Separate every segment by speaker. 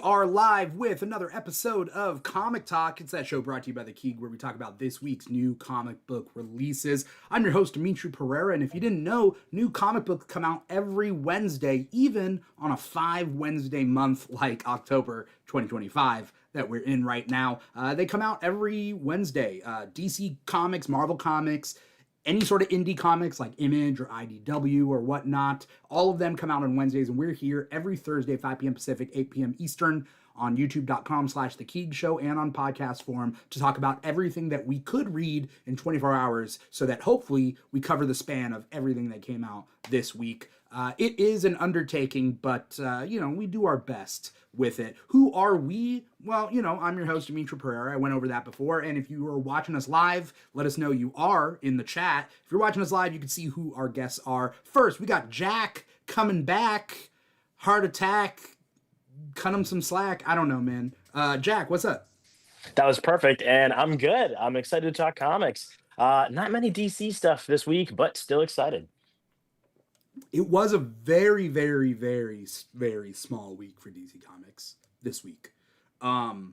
Speaker 1: are live with another episode of Comic Talk. It's that show brought to you by The Keeg, where we talk about this week's new comic book releases. I'm your host, Dimithri Perera, and if you didn't know, new comic books come out every Wednesday, even on a 5-Wednesday month like October 2025 that we're in right now. They come out every Wednesday. DC Comics, Marvel Comics, any sort of indie comics like Image or IDW or whatnot, all of them come out on Wednesdays, and we're here every Thursday, 5 p.m. Pacific, 8 p.m. Eastern, on youtube.com/The Keeg Show and on podcast form to talk about everything that we could read in 24 hours so that hopefully we cover the span of everything that came out this week. It is an undertaking, but, we do our best with it. Who are we? Well, I'm your host, Dimithri Perera. I went over that before, and if you are watching us live, let us know you are in the chat. If you're watching us live, you can see who our guests are. First, we got Jack coming back. Heart attack. Cut him some slack. I don't know, man. Jack, what's up?
Speaker 2: That was perfect, and I'm good. I'm excited to talk comics. Not many DC stuff this week, but still excited.
Speaker 1: It was a very, very, very, very small week for DC Comics this week. And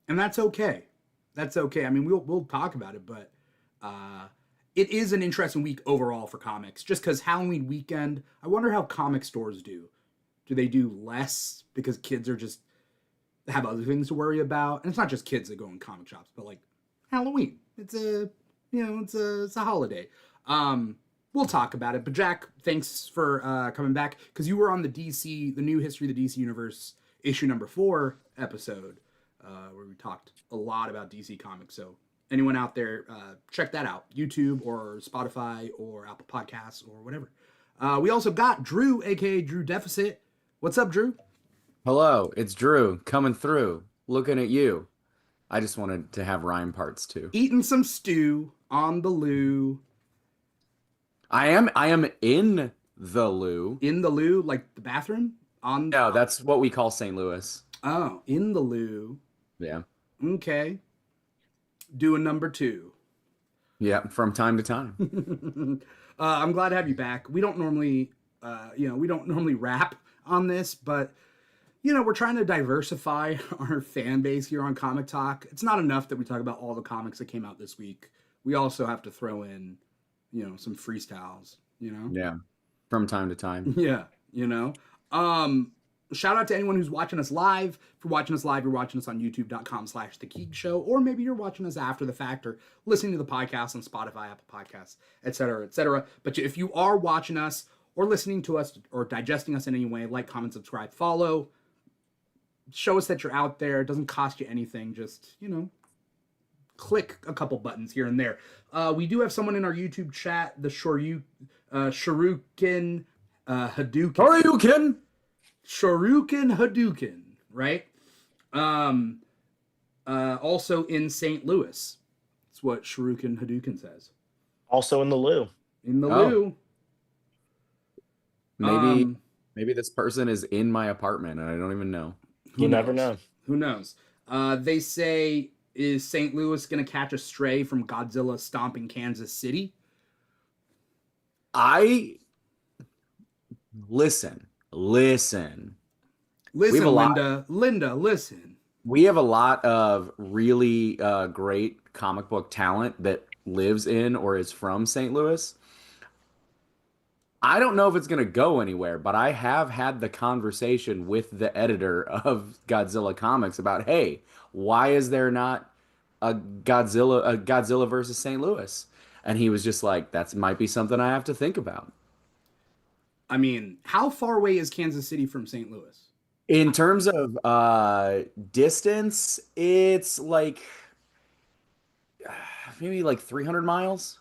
Speaker 1: that's okay. That's okay. I mean, we'll talk about it, but it is an interesting week overall for comics. Just because Halloween weekend, I wonder how comic stores do. Do they do less because kids are just have other things to worry about? And it's not just kids that go in comic shops, but like Halloween. It's a holiday. We'll talk about it. But Jack, thanks for coming back, because you were on the New History of the DC Universe issue number 4 episode, where we talked a lot about DC Comics. So anyone out there, check that out. YouTube or Spotify or Apple Podcasts or whatever. We also got Drew, aka Drew Deficit. What's up, Drew?
Speaker 3: Hello, it's Drew coming through, looking at you. I just wanted to have rhyme parts too.
Speaker 1: Eating some stew on the loo.
Speaker 3: I am in the loo.
Speaker 1: In the loo, like the bathroom?
Speaker 3: No, that's what we call St. Louis.
Speaker 1: Oh, in the loo.
Speaker 3: Yeah.
Speaker 1: Okay. Doing number 2.
Speaker 3: Yeah, from time to time.
Speaker 1: I'm glad to have you back. We don't normally, rap on this, but we're trying to diversify our fan base here on Comic Talk. It's not enough that we talk about all the comics that came out this week. We also have to throw in, some freestyles,
Speaker 3: Yeah, from time to time.
Speaker 1: Yeah, shout out to anyone who's watching us live. If you're watching us live, you're watching us on youtube.com/The Keeg Show, or maybe you're watching us after the fact or listening to the podcast on Spotify, Apple Podcasts, etc., etc. But if you are watching us or listening to us or digesting us in any way, like, comment, subscribe, follow. Show us that you're out there. It doesn't cost you anything. Just, click a couple buttons here and there. We do have someone in our YouTube chat, the Shuriken Hadouken. Shuriken Hadouken, right? Also in St. Louis. That's what Shuriken Hadouken says.
Speaker 2: Also in the loo.
Speaker 1: In the loo.
Speaker 3: Maybe this person is in my apartment and I don't even know.
Speaker 2: You never know.
Speaker 1: Who knows? They say, is St. Louis going to catch a stray from Godzilla stomping Kansas City?
Speaker 3: Listen.
Speaker 1: Listen, Linda, listen.
Speaker 3: We have a lot of really great comic book talent that lives in or is from St. Louis. I don't know if it's going to go anywhere, but I have had the conversation with the editor of Godzilla Comics about, hey, why is there not a Godzilla versus St. Louis? And he was just like, that might be something I have to think about.
Speaker 1: I mean, how far away is Kansas City from St. Louis?
Speaker 3: In terms of distance, it's like maybe like 300 miles.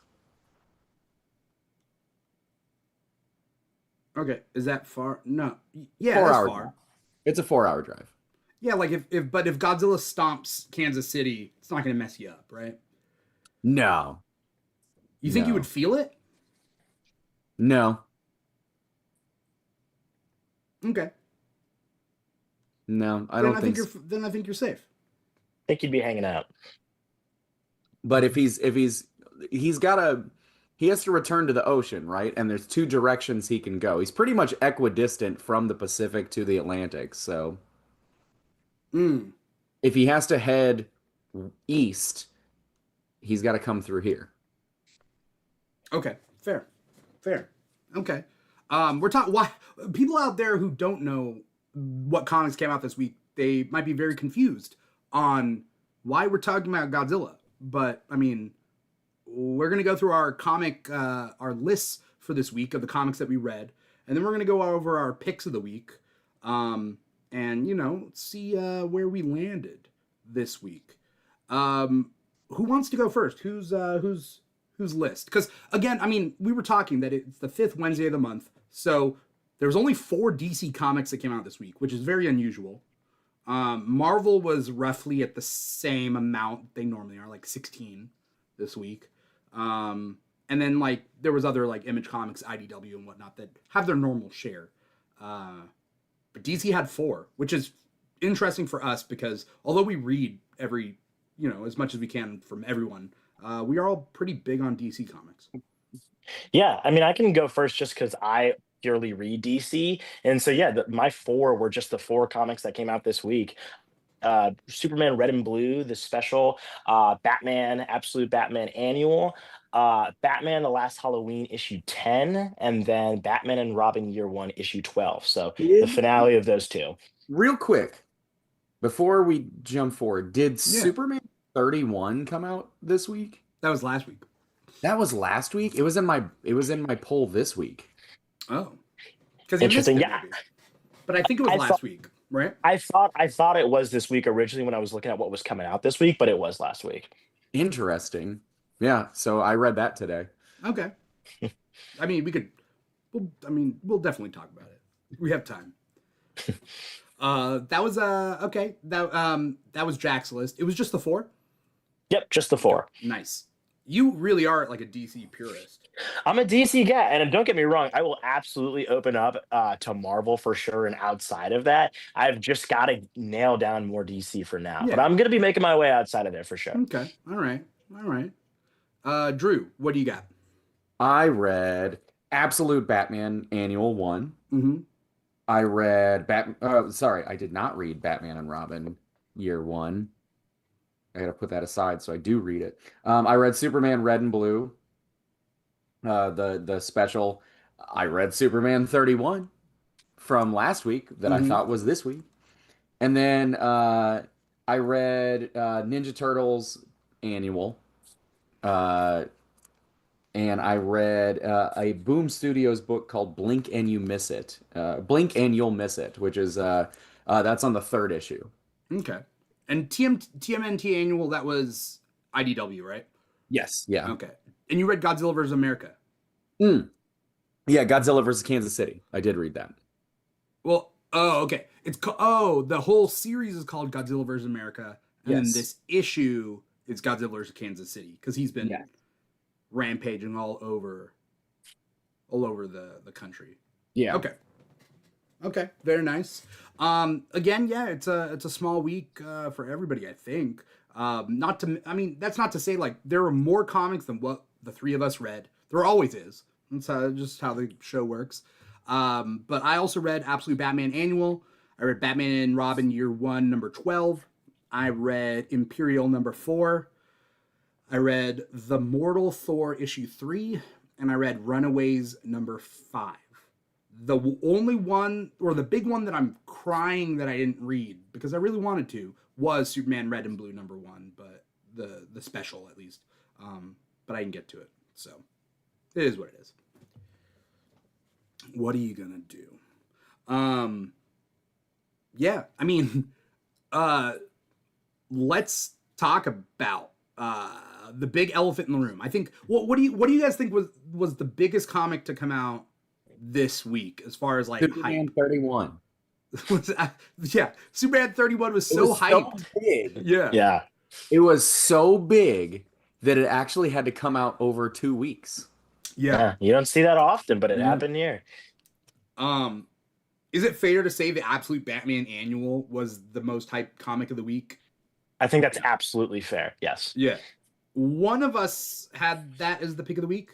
Speaker 1: Okay, is that far? No. Yeah,
Speaker 3: 4
Speaker 1: that's
Speaker 3: hour
Speaker 1: far.
Speaker 3: drive. It's a 4-hour drive.
Speaker 1: Yeah, like if Godzilla stomps Kansas City, it's not going to mess you up, right?
Speaker 3: No.
Speaker 1: You think you would feel it?
Speaker 3: No.
Speaker 1: Okay.
Speaker 3: No, I don't think so.
Speaker 1: Then I think you're safe.
Speaker 2: I think you'd be hanging out.
Speaker 3: But if he has to return to the ocean, right? And there's 2 directions he can go. He's pretty much equidistant from the Pacific to the Atlantic, so
Speaker 1: Mm.
Speaker 3: If he has to head east, he's got to come through here.
Speaker 1: Okay, fair. Okay, we're talking. Why people out there who don't know what comics came out this week, they might be very confused on why we're talking about Godzilla. But I mean, we're gonna go through our lists for this week of the comics that we read, and then we're gonna go over our picks of the week, and see where we landed this week. Who wants to go first? Whose list? Because again, I mean, we were talking that it's the fifth Wednesday of the month, so there was only 4 DC comics that came out this week, which is very unusual. Marvel was roughly at the same amount they normally are, like 16 this week. And then like there was other like Image Comics, IDW, and whatnot that have their normal share. But DC had 4, which is interesting for us because although we read every as much as we can from everyone, we are all pretty big on DC comics.
Speaker 2: Yeah, I mean, I can go first just because I purely read DC, and so yeah, my 4 were just the 4 comics that came out this week. Superman Red and Blue, the special, Batman, Absolute Batman Annual, Batman The Last Halloween issue 10, and then Batman and Robin Year 1 issue 12. So the finale of those 2.
Speaker 3: Real quick, before we jump forward, did Superman 31 come out this week?
Speaker 1: That was last week.
Speaker 3: That was last week? It was in my poll this week.
Speaker 1: Oh. Because
Speaker 2: interesting. Yeah.
Speaker 1: But I think it was last week, right?
Speaker 2: I thought it was this week originally when I was looking at what was coming out this week, but it was last week.
Speaker 3: Interesting. Yeah, so I read that today.
Speaker 1: Okay. I mean, we'll definitely talk about it. We have time. That was okay. That was Jack's list. It was just the 4?
Speaker 2: Yep, just the 4.
Speaker 1: Nice. You really are like a DC purist.
Speaker 2: I'm a DC guy, and don't get me wrong, I will absolutely open up to Marvel for sure, and outside of that, I've just got to nail down more DC for now.
Speaker 1: Yeah.
Speaker 2: But I'm going to be making my way outside of there for sure.
Speaker 1: Okay. All right. Drew, what do you got?
Speaker 3: I read Absolute Batman Annual 1.
Speaker 1: Mm-hmm.
Speaker 3: I read I did not read Batman and Robin Year 1. I gotta put that aside so I do read it. I read Superman Red and Blue. The special. I read Superman 31 from last week that I thought was this week. And then I read Ninja Turtles Annual. And I read a Boom Studios book called Blink and You Miss It. Blink and You'll Miss It, which is that's on the 3rd issue.
Speaker 1: Okay. And TMNT Annual, that was IDW, right?
Speaker 3: Yes. Yeah.
Speaker 1: Okay. And you read Godzilla vs. America?
Speaker 3: Yeah, Godzilla vs. Kansas City. I did read that.
Speaker 1: Well, okay. The whole series is called Godzilla vs. America, and then this issue is Godzilla vs. Kansas City because he's been rampaging all over the country. Yeah. Okay. Very nice. Again, yeah, it's a small week for everybody, I think. That's not to say like there are more comics than what the 3 of us read. There always is. That's just how the show works. But I also read Absolute Batman Annual. I read Batman and Robin Year 1, number 12. I read Imperial number 4. I read The Mortal Thor issue 3, and I read Runaways number 5. The only one, or the big one that I'm crying that I didn't read, because I really wanted to, was Superman Red and Blue number 1, but the special at least. But I didn't get to it, so it is what it is. What are you gonna do? Yeah, I mean, let's talk about the big elephant in the room. I think. What do you guys think was the biggest comic to come out this week as far as like
Speaker 3: Superman
Speaker 1: hype?
Speaker 3: 31?
Speaker 1: Yeah, Superman 31 was so hyped.
Speaker 3: So big.
Speaker 2: Yeah.
Speaker 3: It was so big that it actually had to come out over 2 weeks.
Speaker 1: Yeah.
Speaker 2: You don't see that often, but it happened here.
Speaker 1: Is it fair to say the Absolute Batman Annual was the most hyped comic of the week?
Speaker 2: I think that's absolutely fair. Yes.
Speaker 1: Yeah. One of us had that as the pick of the week.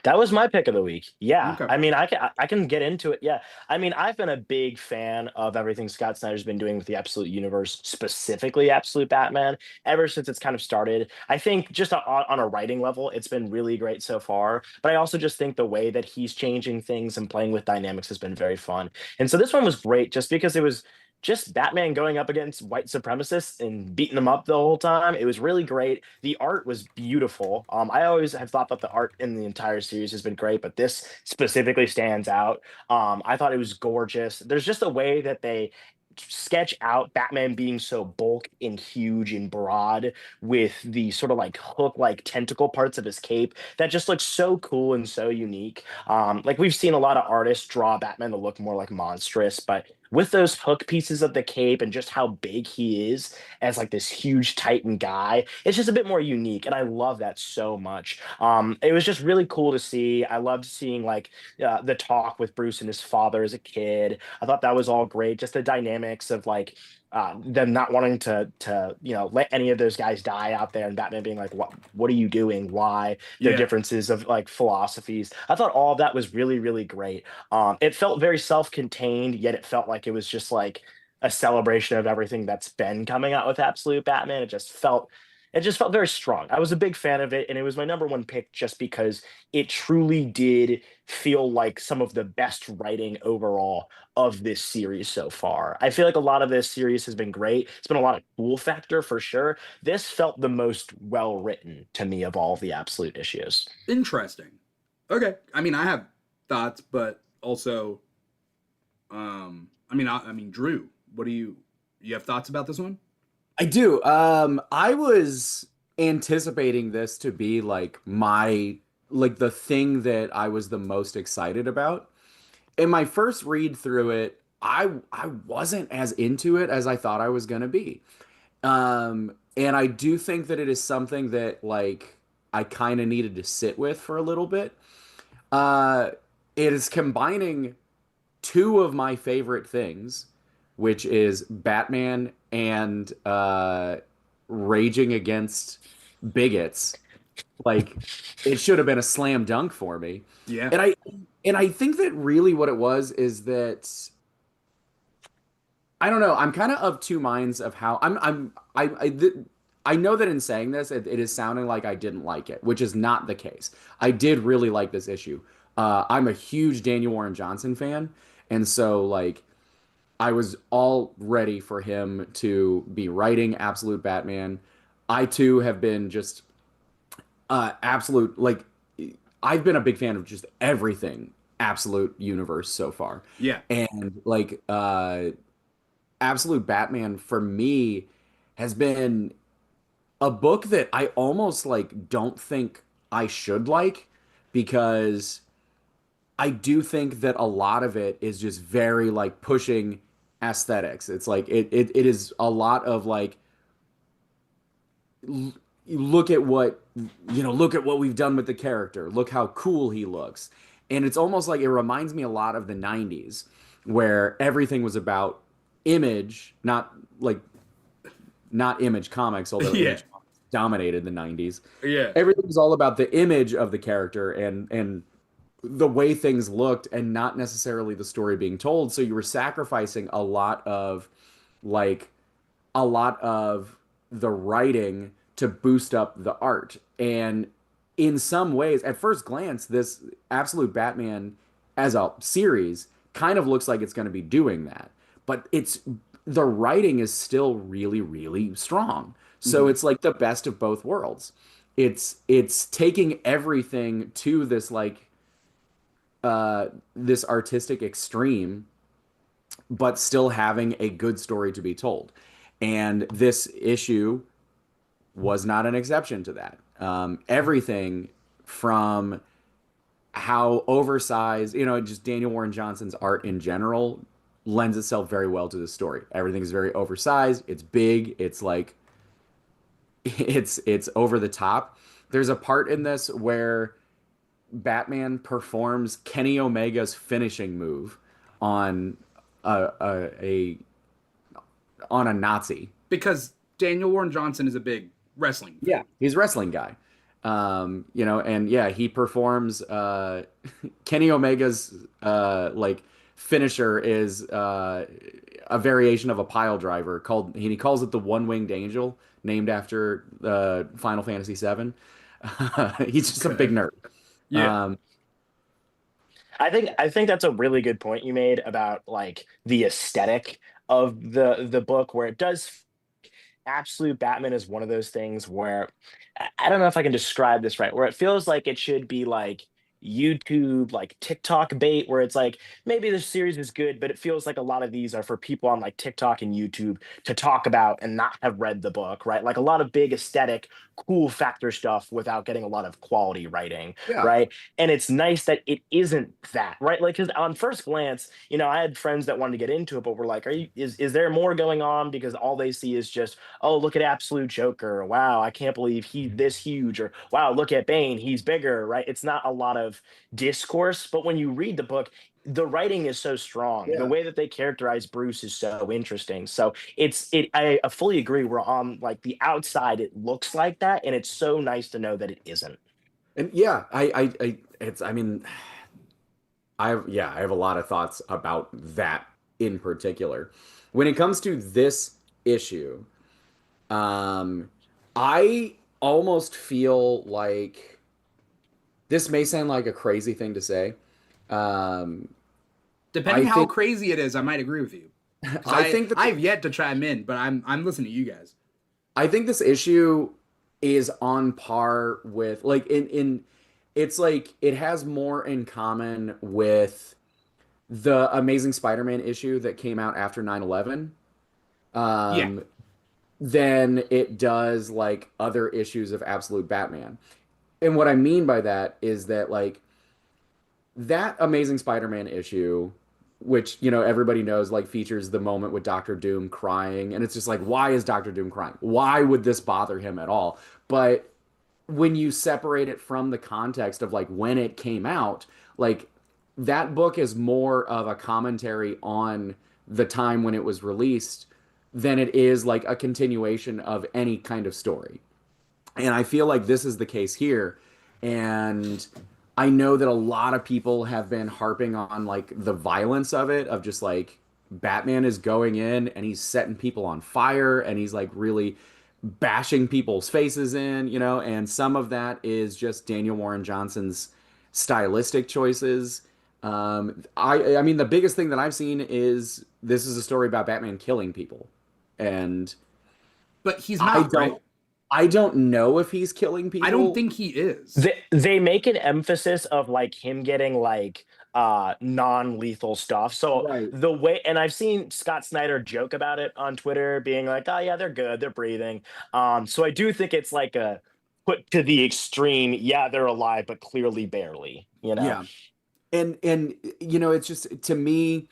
Speaker 2: That was my pick of the week. Yeah.
Speaker 1: Okay.
Speaker 2: I mean, I can get into it. Yeah. I mean, I've been a big fan of everything Scott Snyder's been doing with the Absolute Universe, specifically Absolute Batman, ever since it's kind of started. I think just on a writing level, it's been really great so far. But I also just think the way that he's changing things and playing with dynamics has been very fun. And so this one was great just because it was just Batman going up against white supremacists and beating them up the whole time. It was really great. The art was beautiful. I always have thought that the art in the entire series has been great, but this specifically stands out. I thought it was gorgeous. There's just a way that they sketch out Batman being so bulk and huge and broad with the sort of like hook like tentacle parts of his cape that just looks so cool and so unique. Like we've seen a lot of artists draw Batman to look more like monstrous, but with those hook pieces of the cape and just how big he is as like this huge titan guy, it's just a bit more unique, and I love that so much. It was just really cool to see. I loved seeing like the talk with Bruce and his father as a kid. I thought that was all great. Just the dynamics of like them not wanting to let any of those guys die out there, and Batman being like, what are you doing? Why? Their
Speaker 1: Yeah.
Speaker 2: differences of like philosophies. I thought all of that was really really great. It felt very self-contained, yet it felt like it was just like a celebration of everything that's been coming out with Absolute Batman. It just felt very strong. I was a big fan of it, and it was my number one pick just because it truly did feel like some of the best writing overall of this series so far. I feel like a lot of this series has been great. It's been a lot of cool factor for sure. This felt the most well written to me of all of the Absolute issues.
Speaker 1: Interesting. Okay. I mean, I have thoughts, but also, I mean, Drew, what do you have thoughts about this one?
Speaker 3: I do. I was anticipating this to be like the thing that I was the most excited about. In my first read through it, I wasn't as into it as I thought I was gonna be. And I do think that it is something that like I kind of needed to sit with for a little bit. Uh, it is combining two of my favorite things, which is Batman and raging against bigots. Like it should have been a slam dunk for me.
Speaker 1: Yeah.
Speaker 3: And I think that really what it was is that I don't know. I'm kind of two minds of how I know that in saying this, it is sounding like I didn't like it, which is not the case. I did really like this issue. I'm a huge Daniel Warren Johnson fan, and so like I was all ready for him to be writing Absolute Batman. I too have been just absolute like I've been a big fan of just everything Absolute Universe so far.
Speaker 1: Yeah.
Speaker 3: And like Absolute Batman for me has been a book that I almost like don't think I should like because I do think that a lot of it is just very like pushing aesthetics. It's like it is a lot of like look at what look at what we've done with the character. Look how cool he looks. And it's almost like it reminds me a lot of the 90s where everything was about image, not Image Comics, although
Speaker 1: Yeah.
Speaker 3: Image Comics dominated the 90s.
Speaker 1: Yeah.
Speaker 3: Everything was all about the image of the character and the way things looked and not necessarily the story being told. So you were sacrificing like a lot of the writing to boost up the art. And in some ways, at first glance, this Absolute Batman as a series kind of looks like it's going to be doing that. But the writing is still really, really strong. So
Speaker 1: Mhm.
Speaker 3: it's like the best of both worlds. It's taking everything to this artistic extreme, but still having a good story to be told. And this issue was not an exception to that. Everything from how oversized, just Daniel Warren Johnson's art in general lends itself very well to the story. Everything is very oversized. It's big. It's like it's over the top. There's a part in this where Batman performs Kenny Omega's finishing move on a on a Nazi.
Speaker 1: Because Daniel Warren Johnson is a big wrestling fan.
Speaker 3: Yeah, he's a wrestling guy. And yeah, he performs Kenny Omega's like finisher is a variation of a pile driver called he calls it the one-winged angel, named after Final Fantasy VII. He's just a big
Speaker 1: Okay.
Speaker 3: nerd.
Speaker 1: Yeah.
Speaker 3: Um,
Speaker 2: I think that's a really good point you made about like the aesthetic of the book, where it does absolute Batman is one of those things where I don't know if I can describe this right, where it feels like it should be like YouTube, like TikTok bait, where it's like maybe the series is good, but it feels like a lot of these are for people on like TikTok and YouTube to talk about and not have read the book, right? Like a lot of big aesthetic, cool factor stuff without getting a lot of quality writing,
Speaker 3: yeah.
Speaker 2: right? And it's nice that it isn't that, right? Like, because on first glance, I had friends that wanted to get into it, but were like, is there more going on? Because all they see is just, oh, look at Absolute Joker. Wow, I can't believe he's this huge. Or wow, look at Bane. He's bigger, right? It's not a lot of discourse. But when you read the book, the writing is so strong. The
Speaker 3: Yeah.
Speaker 2: way that they characterize Bruce is so interesting. So I fully agree. We're on like the outside, it looks like that. And it's so nice to know that it isn't.
Speaker 3: And yeah, I mean, I have a lot of thoughts about that in particular. When it comes to this issue, um, I almost feel like this may sound like a crazy thing to say. Um,
Speaker 1: Depending
Speaker 3: I
Speaker 1: how
Speaker 3: think
Speaker 1: crazy it is, I might agree with you. Because
Speaker 3: I think that
Speaker 1: I've yet to chime in, but I'm listening to you guys.
Speaker 3: I think this issue is on par with like in it's like it has more in common with the Amazing Spider-Man issue that came out after 9/11
Speaker 1: Yeah.
Speaker 3: um, than it does like other issues of Absolute Batman. And what I mean by that is that like that Amazing Spider-Man issue, which everybody knows, like features the moment with Doctor Doom crying, and it's just like, why is Doctor Doom crying? Why would this bother him at all? But when you separate it from the context of like when it came out, like that book is more of a commentary on the time when it was released than it is like a continuation of any kind of story. And I feel like this is the case here. And I know that a lot of people have been harping on like the violence of it, of just like Batman is going in and he's setting people on fire and he's like really bashing people's faces in, and some of that is just Daniel Warren Johnson's stylistic choices. I mean, the biggest thing that I've seen is this is a story about Batman killing people, and
Speaker 1: But he's
Speaker 3: I
Speaker 1: not, right?
Speaker 3: don't I don't know if he's killing
Speaker 1: I don't
Speaker 3: people.
Speaker 1: think he is.
Speaker 2: They make an emphasis of like him getting like non-lethal stuff. So
Speaker 3: Right.
Speaker 2: the way, and I've seen Scott Snyder joke about it on Twitter, being like, oh yeah, they're good, they're breathing. So I do think it's like a put to the extreme, yeah, they're alive, but clearly barely.
Speaker 3: Yeah. And it's just to me,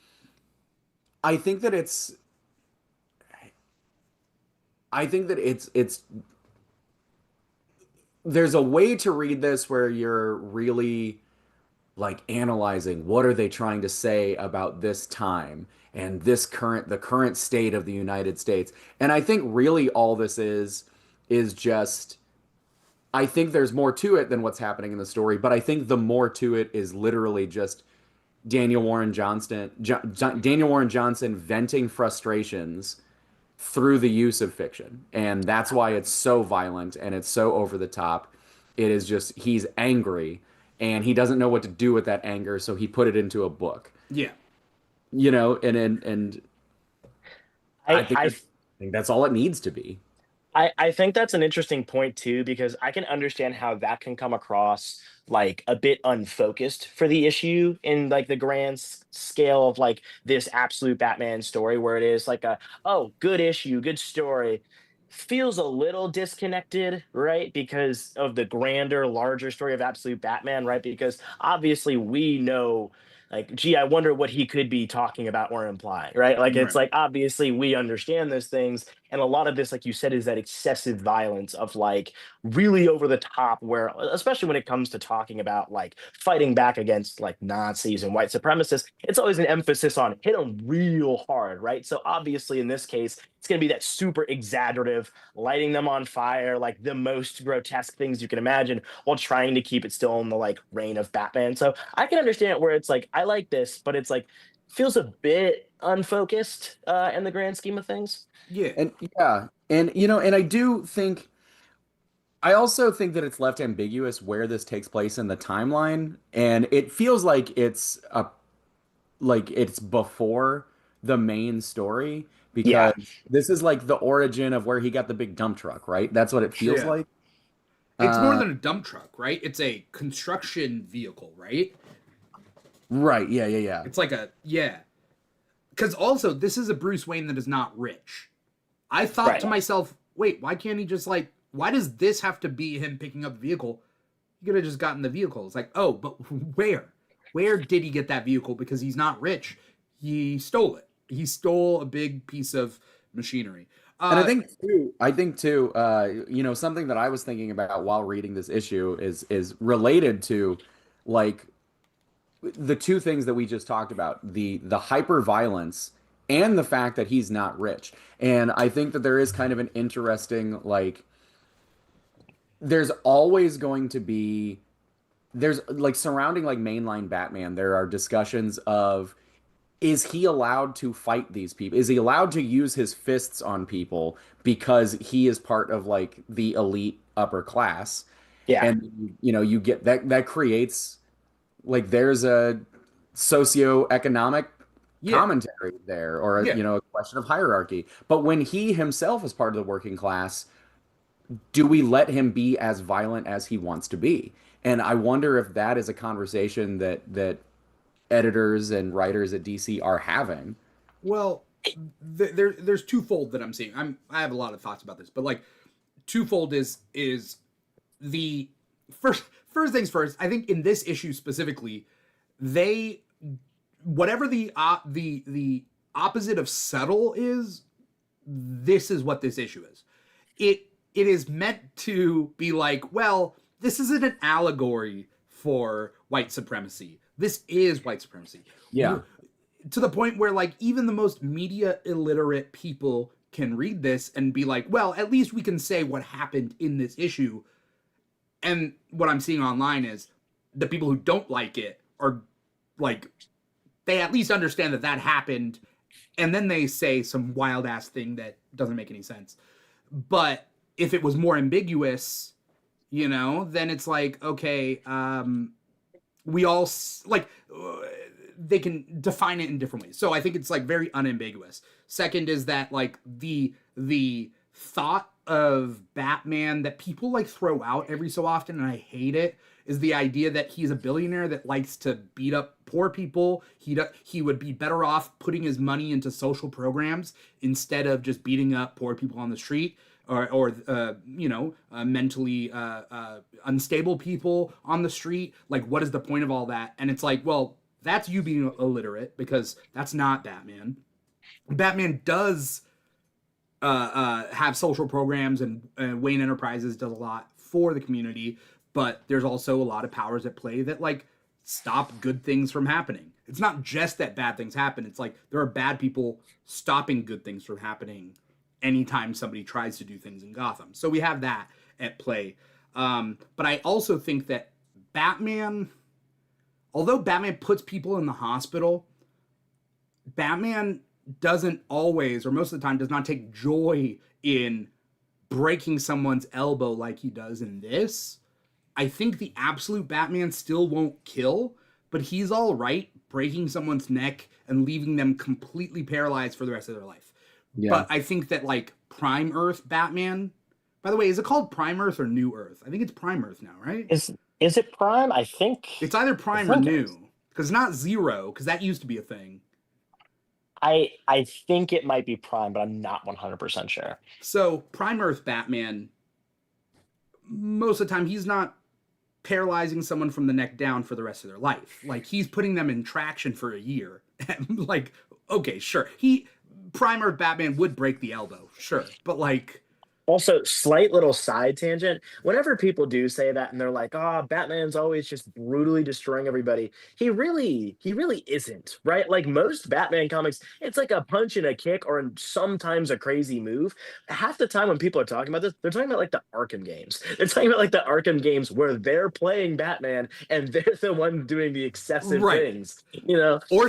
Speaker 3: I think that it's there's a way to read this where you're really like analyzing what are they trying to say about this time and the current state of the United States. And I think really all this is just I think there's more to it than what's happening in the story, but I think the more to it is literally just Daniel Warren Johnson venting frustrations through the use of fiction. And that's why it's so violent and it's so over the top. It is just he's angry and he doesn't know what to do with that anger, so he put it into a book.
Speaker 1: Yeah.
Speaker 3: And I
Speaker 2: I
Speaker 3: think
Speaker 2: I
Speaker 3: that's all it needs to be.
Speaker 2: I think that's an interesting point too, because I can understand how that can come across like a bit unfocused for the issue in like the grand scale of like this absolute Batman story, where it is like a, oh, good issue, good story. Feels a little disconnected, right? Because of the grander, larger story of absolute Batman, right? Because obviously we know, like, gee, I wonder what he could be talking about or implying, right? Like, it's
Speaker 1: Right.
Speaker 2: like obviously we understand those things, and a lot of this, like you said, is that excessive violence of like really over the top, where especially when it comes to talking about like fighting back against like Nazis and white supremacists, it's always an emphasis on hit them real hard, right? So obviously in this case, it's going to be that super exaggerative, lighting them on fire, like the most grotesque things you can imagine, while trying to keep it still in the like reign of Batman. So I can understand where it's like, I like this, but it's like feels a bit unfocused in the grand scheme of things.
Speaker 1: Yeah.
Speaker 3: And yeah, and and I also think that it's left ambiguous where this takes place in the timeline, and it feels like it's before the main story because
Speaker 2: Yeah.
Speaker 3: this is like the origin of where he got the big dump truck, right? That's what it feels
Speaker 1: Yeah.
Speaker 3: like.
Speaker 1: It's more
Speaker 3: Uh,
Speaker 1: than a dump truck, right? It's a construction vehicle, right?
Speaker 3: right. Yeah, yeah, yeah.
Speaker 1: It's like a, yeah. Because also, this is a Bruce Wayne that is not rich. I thought to
Speaker 2: Right.
Speaker 1: myself, wait, why can't he just like, why does this have to be him picking up the vehicle? He could have just gotten the vehicle. It's like, oh, but where? Where did he get that vehicle? Because he's not rich. He stole it. He stole a big piece of machinery.
Speaker 3: And I think too, something that I was thinking about while reading this issue is related to like the two things that we just talked about, the hyper violence and the fact that he's not rich. And I think that there is kind of an interesting like there's always going to be there's like surrounding like mainline Batman, there are discussions of is he allowed to fight these people? Is he allowed to use his fists on people because he is part of like the elite upper class?
Speaker 2: Yeah.
Speaker 3: And you get that creates like there's a socioeconomic
Speaker 1: Yeah,
Speaker 3: commentary there or
Speaker 1: yeah.
Speaker 3: a question of hierarchy. But when he himself is part of the working class, do we let him be as violent as he wants to be? And I wonder if that is a conversation that editors and writers at DC are having.
Speaker 1: Well, there's twofold that I'm seeing. I have a lot of thoughts about this, but like twofold is the first things first. I think in this issue specifically, they whatever the opposite of subtle is, this is what this issue is. It is meant to be like, well, this isn't an allegory for white supremacy. This is white supremacy.
Speaker 3: Yeah.
Speaker 1: To the point where like even the most media illiterate people can read this and be like, well, at least we can say what happened in this issue. And what I'm seeing online is the people who don't like it are like, they at least understand that that happened, and then they say some wild ass thing that doesn't make any sense. But if it was more ambiguous, then it's like, okay, we all like they can define it in different ways. So I think it's like very unambiguous. Second is that like the thought of Batman that people like throw out every so often, and I hate it, is the idea that he's a billionaire that likes to beat up poor people. He would be better off putting his money into social programs instead of just beating up poor people on the street or mentally unstable people on the street. Like, what is the point of all that? And it's like, well, that's you being illiterate, because that's not Batman. Batman does have social programs, and Wayne Enterprises does a lot for the community, but there's also a lot of powers at play that like stop good things from happening. It's not just that bad things happen. It's like there are bad people stopping good things from happening anytime somebody tries to do things in Gotham. So we have that at play. But I also think that Batman, although Batman puts people in the hospital, Batman doesn't always, or most of the time, does not take joy in breaking someone's elbow like he does in this. I think the absolute Batman still won't kill, but he's all right breaking someone's neck and leaving them completely paralyzed for the rest of their life.
Speaker 3: Yeah.
Speaker 1: But I think that like Prime Earth Batman, by the way, is it called Prime Earth or New Earth? I think it's Prime Earth now, right?
Speaker 2: Is it Prime? I think
Speaker 1: It's either Prime or New, because not Zero, because that used to be a thing.
Speaker 2: I think it might be Prime, but I'm not 100% sure.
Speaker 1: So Prime Earth Batman, most of the time, he's not paralyzing someone from the neck down for the rest of their life. Like, he's putting them in traction for a year. Like, okay, sure. Prime Earth Batman would break the elbow, sure. But like,
Speaker 2: Also, slight little side tangent. Whenever people do say that and they're like, "Oh, Batman's always just brutally destroying everybody," he really isn't, right? Like most Batman comics, it's like a punch and a kick, or sometimes a crazy move. Half the time when people are talking about this, they're talking about like the Arkham games. They're talking about like the Arkham games where they're playing Batman and they're the one doing the excessive
Speaker 1: Right.
Speaker 2: things. You know,
Speaker 1: Or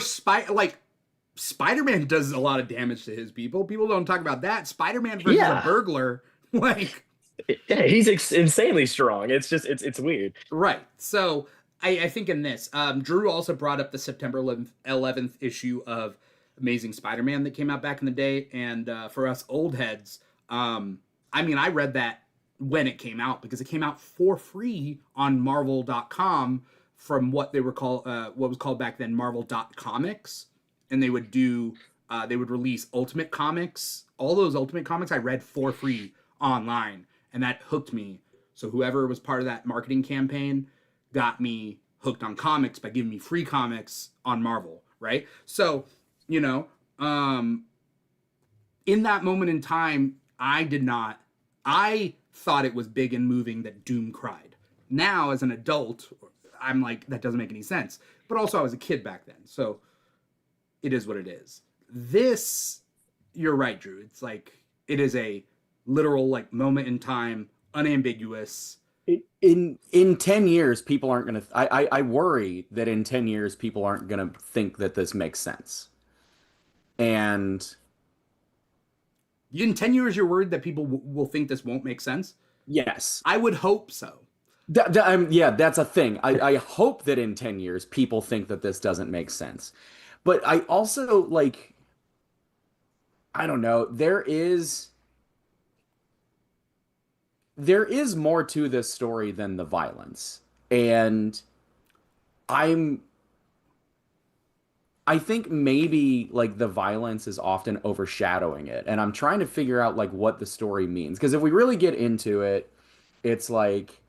Speaker 1: like Spider-Man does a lot of damage to his people. People don't talk about that. Spider-Man versus a
Speaker 2: yeah,
Speaker 1: burglar, like
Speaker 2: yeah, he's insanely strong. It's just it's weird.
Speaker 1: right. So I think in this, Drew also brought up the September 11th issue of Amazing Spider-Man that came out back in the day, and for us old heads, I mean, I read that when it came out because it came out for free on Marvel.com from what they were called, what was called back then Marvel.comics, and they would release Ultimate Comics. All those Ultimate Comics I read for free online, and that hooked me. So whoever was part of that marketing campaign got me hooked on comics by giving me free comics on Marvel, right? So, you know, in that moment in time, I thought it was big and moving that Doom cried. Now, as an adult, I'm like, that doesn't make any sense. But also, I was a kid back then. So it is what it is. This, you're right, Drew. It's like, it is a literal, like, moment in time, unambiguous.
Speaker 3: In 10 years, people aren't gonna. I worry that in 10 years, people aren't gonna think that this makes sense. And
Speaker 1: In 10 years, you're worried that people will think this won't make sense?
Speaker 3: yes,
Speaker 1: I would hope so.
Speaker 3: yeah, that's a thing. I hope that in 10 years, people think that this doesn't make sense. But I also like, I don't know, there is more to this story than the violence. And I'm I think maybe like the violence is often overshadowing it. And I'm trying to figure out like what the story means. Because if we really get into it, it's like,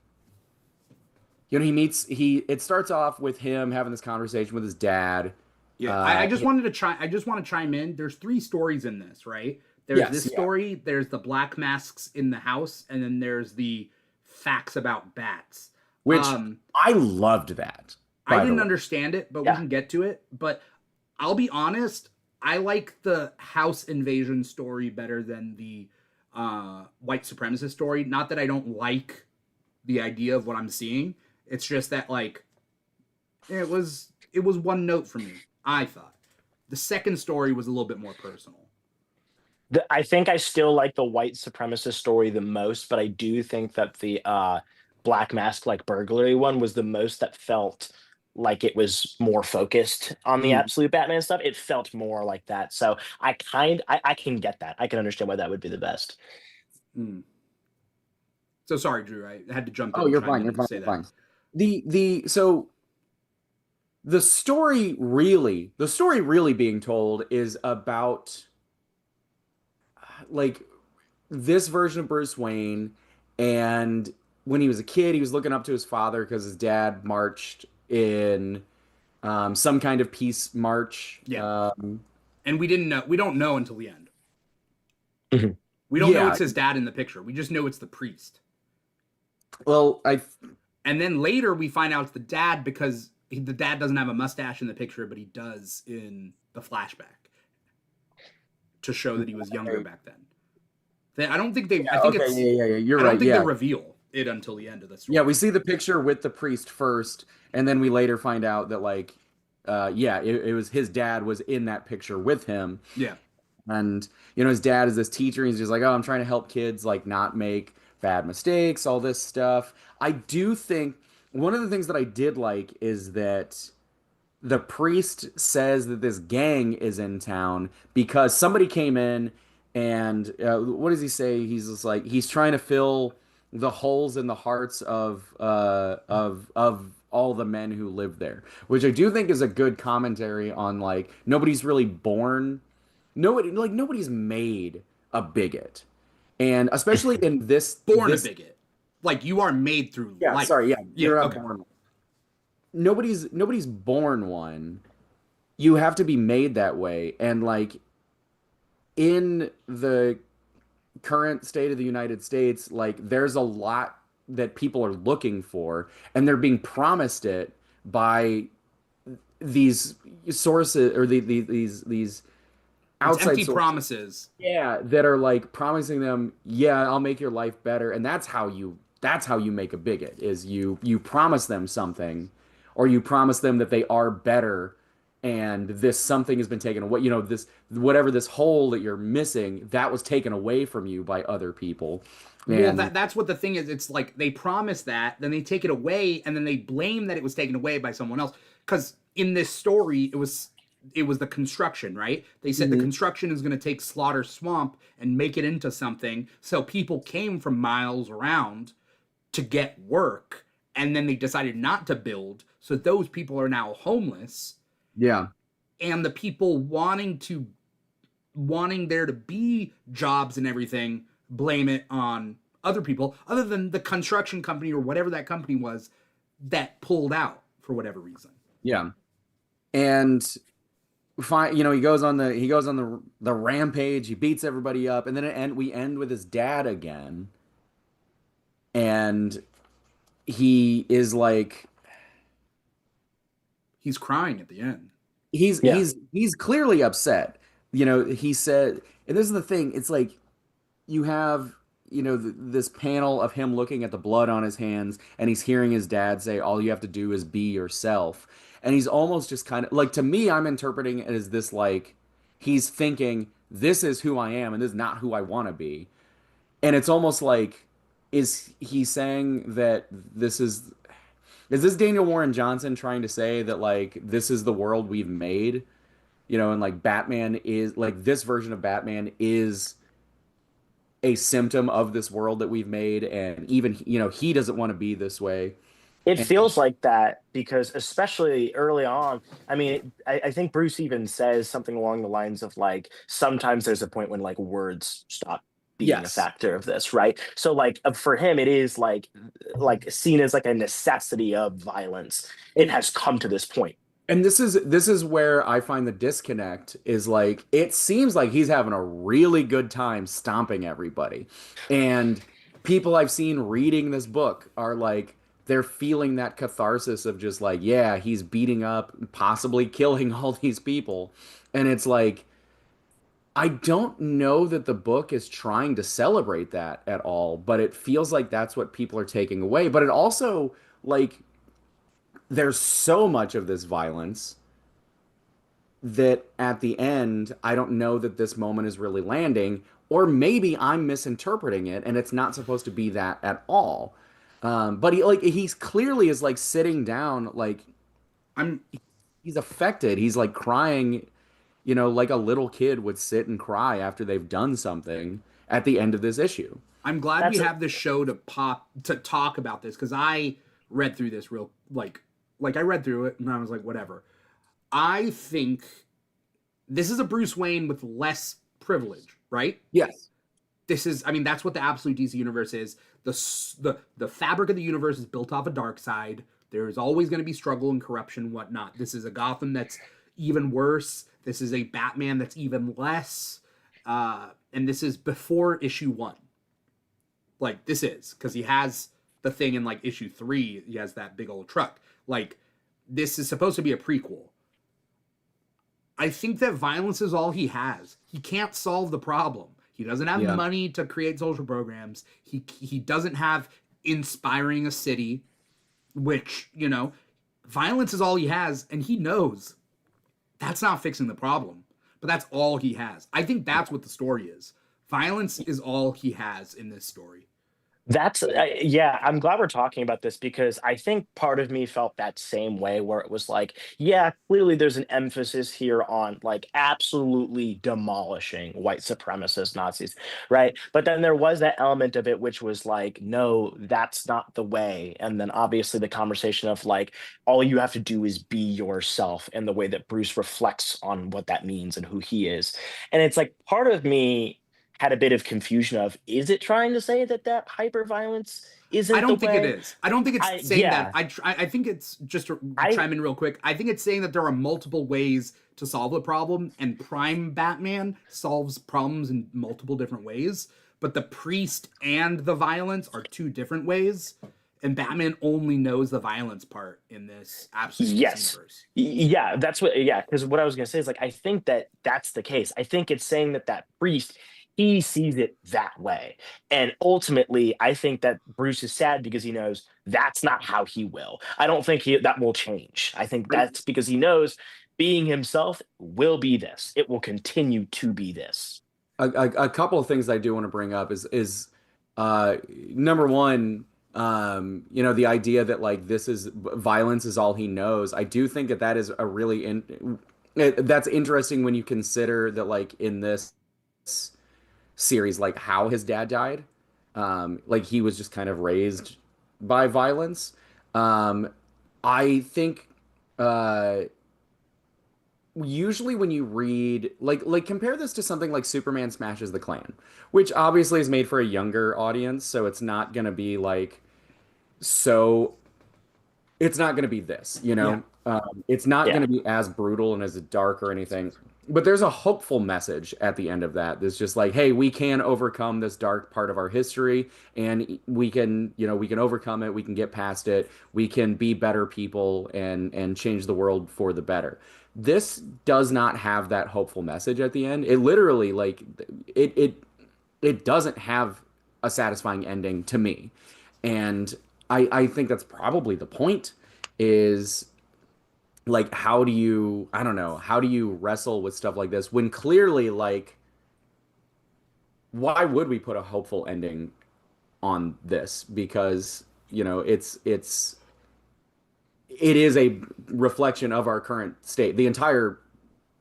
Speaker 3: he it starts off with him having this conversation with his dad.
Speaker 1: Yeah, I
Speaker 3: Uh
Speaker 1: just wanted to I just want to chime in. There's three stories in this, right? There's
Speaker 3: yes,
Speaker 1: this
Speaker 3: yeah.
Speaker 1: story, there's the black masks in the house, and then there's the facts about bats.
Speaker 3: Which
Speaker 1: Um,
Speaker 3: I loved that,
Speaker 1: I
Speaker 3: by the
Speaker 1: didn't
Speaker 3: way.
Speaker 1: understand it, but we
Speaker 2: Yeah.
Speaker 1: can get to it. But I'll be honest, I like the house invasion story better than the white supremacist story. Not that I don't like the idea of what I'm seeing. It's just that like it was one note for me, I thought. The second story was a little bit more personal.
Speaker 2: I think I still like the white supremacist story the most, but I do think that the Black Mask like burglary one was the most that felt like it was more focused on the
Speaker 1: Mm,
Speaker 2: absolute Batman stuff. It felt more like that. So I can get that. I can understand why that would be the best.
Speaker 1: mm. So sorry, Drew. I had to jump in
Speaker 3: Oh,
Speaker 1: and
Speaker 3: you're
Speaker 1: chime
Speaker 3: fine,
Speaker 1: in
Speaker 3: you're
Speaker 1: and
Speaker 3: fine,
Speaker 1: say
Speaker 3: you're
Speaker 1: that.
Speaker 3: fine. So the story really being told is about like this version of Bruce Wayne, and when he was a kid, he was looking up to his father because his dad marched in some kind of peace march.
Speaker 1: Yeah, and we didn't know. We don't know until the end.
Speaker 2: Mhm.
Speaker 1: We don't know
Speaker 3: Yeah,
Speaker 1: it's his dad in the picture. We just know it's the priest.
Speaker 3: well, I
Speaker 1: And then later we find out it's the dad because the dad doesn't have a mustache in the picture, but he does in the flashback to show that he was younger back then. I don't think they. I
Speaker 3: yeah,
Speaker 1: think
Speaker 3: okay,
Speaker 1: it's.
Speaker 3: yeah, you're
Speaker 1: I don't
Speaker 3: right.
Speaker 1: think they
Speaker 3: Yeah,
Speaker 1: reveal it until the end of the
Speaker 3: yeah,
Speaker 1: story.
Speaker 3: we see the picture with the priest first, and then we later find out that like, yeah, it was his dad was in that picture with him.
Speaker 1: Yeah.
Speaker 3: And his dad is this teacher. He's just like, oh, I'm trying to help kids like not make bad mistakes, all this stuff. I do think one of the things that I did like is that the priest says that this gang is in town because somebody came in and what does he say? He's just like he's trying to fill the holes in the hearts of all the men who live there, which I do think is a good commentary on like nobody's really born. Nobody's made a bigot, and especially in this
Speaker 1: Born a
Speaker 3: this
Speaker 1: bigot. Like you are made through
Speaker 3: yeah,
Speaker 1: life.
Speaker 3: sorry, yeah,
Speaker 1: Yeah.
Speaker 3: you're not
Speaker 1: Okay.
Speaker 3: born. Nobody's born one. You have to be made that way, and like in the current state of the United States, like there's a lot that people are looking for, and they're being promised it by these sources or these
Speaker 1: It's
Speaker 3: outside
Speaker 1: empty
Speaker 3: sources.
Speaker 1: promises.
Speaker 3: Yeah, that are like promising them, yeah, I'll make your life better, and that's how you make a bigot is you promise them something, or you promise them that they are better, and this something has been taken away. You know, this whatever this hole that you're missing that was taken away from you by other people,
Speaker 1: Well,
Speaker 3: and
Speaker 1: that's what the thing is. It's like they promise that, then they take it away, and then they blame that it was taken away by someone else. Because in this story, it was the construction, right? They said the
Speaker 3: Mhm.
Speaker 1: construction is going to take Slaughter Swamp and make it into something. So people came from miles around to get work, and then they decided not to build. So those people are now homeless,
Speaker 3: Yeah,
Speaker 1: and the people wanting there to be jobs and everything blame it on other people other than the construction company or whatever that company was that pulled out for whatever reason.
Speaker 3: yeah, and fine, you know, he goes on the rampage, he beats everybody up, and then we end with his dad again, and he is like
Speaker 1: He's crying at the end.
Speaker 3: he's
Speaker 2: Yeah.
Speaker 3: he's clearly upset. You know, he said, and this is the thing, it's like you have, you know, this panel of him looking at the blood on his hands, and he's hearing his dad say all you have to do is be yourself, and he's almost just kind of like, to me, I'm interpreting it as this, like he's thinking this is who I am and this is not who I want to be. And it's almost like, is he saying that is this Daniel Warren Johnson trying to say that like this is the world we've made, you know, and like Batman is like this version of Batman is a symptom of this world that we've made, and even, you know, he doesn't want to be this way.
Speaker 2: It
Speaker 3: And
Speaker 2: feels like that because, especially early on, I mean, I think Bruce even says something along the lines of like, sometimes there's a point when like words stop being a
Speaker 3: yes,
Speaker 2: factor of this, right? So like for him, it is like seen as like a necessity of violence. It has come to this point.
Speaker 3: and this is where I find the disconnect is like it seems like he's having a really good time stomping everybody. And people I've seen reading this book are like they're feeling that catharsis of just like, yeah, he's beating up, possibly killing all these people. And it's like I don't know that the book is trying to celebrate that at all, but it feels like that's what people are taking away. But it also like there's so much of this violence that at the end, I don't know that this moment is really landing, or maybe I'm misinterpreting it and it's not supposed to be that at all. But he's clearly is like sitting down, like
Speaker 1: I'm
Speaker 3: he's affected. He's like crying, you know, like a little kid would sit and cry after they've done something at the end of this issue.
Speaker 1: I'm glad we
Speaker 2: That's
Speaker 1: have this show to talk about this because I read through this real like I read through it and I was like whatever. I think this is a Bruce Wayne with less privilege, right?
Speaker 3: Yes.
Speaker 1: This is, I mean, that's what the absolute DC universe is. The fabric of the universe is built off a dark side. There is always going to be struggle and corruption and whatnot. This is a Gotham that's even worse. This is a Batman that's even less. And this is before issue 1. Like, this is, because he has the thing in, like, issue 3. He has that big old truck. Like, this is supposed to be a prequel. I think that violence is all he has. He can't solve the problem. He doesn't have
Speaker 3: Yeah.
Speaker 1: money to create social programs. He doesn't have inspiring a city, which, you know, violence is all he has, and he knows that's not fixing the problem. But that's all he has. I think that's what the story is. Violence is all he has in this story.
Speaker 2: That's yeah, I'm glad we're talking about this because I think part of me felt that same way where it was like, yeah, clearly there's an emphasis here on like absolutely demolishing white supremacist Nazis, right? But then there was that element of it which was like, no, that's not the way. And then obviously the conversation of like, all you have to do is be yourself and the way that Bruce reflects on what that means and who he is. And it's like part of me had a bit of confusion of is it trying to say that that hyper violence
Speaker 1: I
Speaker 2: isn't the
Speaker 1: don't think it
Speaker 2: way?
Speaker 1: is. I don't think it's
Speaker 2: I
Speaker 1: saying that.
Speaker 2: yeah,
Speaker 1: I think it's just to
Speaker 2: I
Speaker 1: chime in real quick. I think it's saying that there are multiple ways to solve the problem, and Prime Batman solves problems in multiple different ways. but the priest and the violence are two different ways. And Batman only knows the violence part in this absolute
Speaker 2: Yes.
Speaker 1: universe.
Speaker 2: Yeah, that's what, yeah, because what I was going to say is like, I think that that's the case. I think it's saying that that priest, he sees it that way. And ultimately, I think that Bruce is sad because he knows that's not how he will. I don't think that will change. I think that's because he knows being himself will be this. It will continue to be this.
Speaker 3: A couple of things I do want to bring up is number one, the idea that like this is violence is all he knows. I do think that that is a really that's interesting when you consider that like in this series, like how his dad died, like he was just kind of raised by violence. Um, I think uh usually when you read like compare this to something like Superman Smashes the Klan, which obviously is made for a younger audience, so it's not going to be like so it's not going to be this,
Speaker 1: Yeah.
Speaker 3: it's not going
Speaker 2: Yeah.
Speaker 3: to be as brutal and as dark or anything. But there's a hopeful message at the end of that. That's just like, hey, we can overcome this dark part of our history, and we can overcome it. We can get past it. We can be better people and change the world for the better. This does not have that hopeful message at the end. It literally like it doesn't have a satisfying ending to me. And I think that's probably the point is like how do you I don't know, how do you wrestle with stuff like this when clearly like why would we put a hopeful ending on this? Because, it is a reflection of our current state. The entire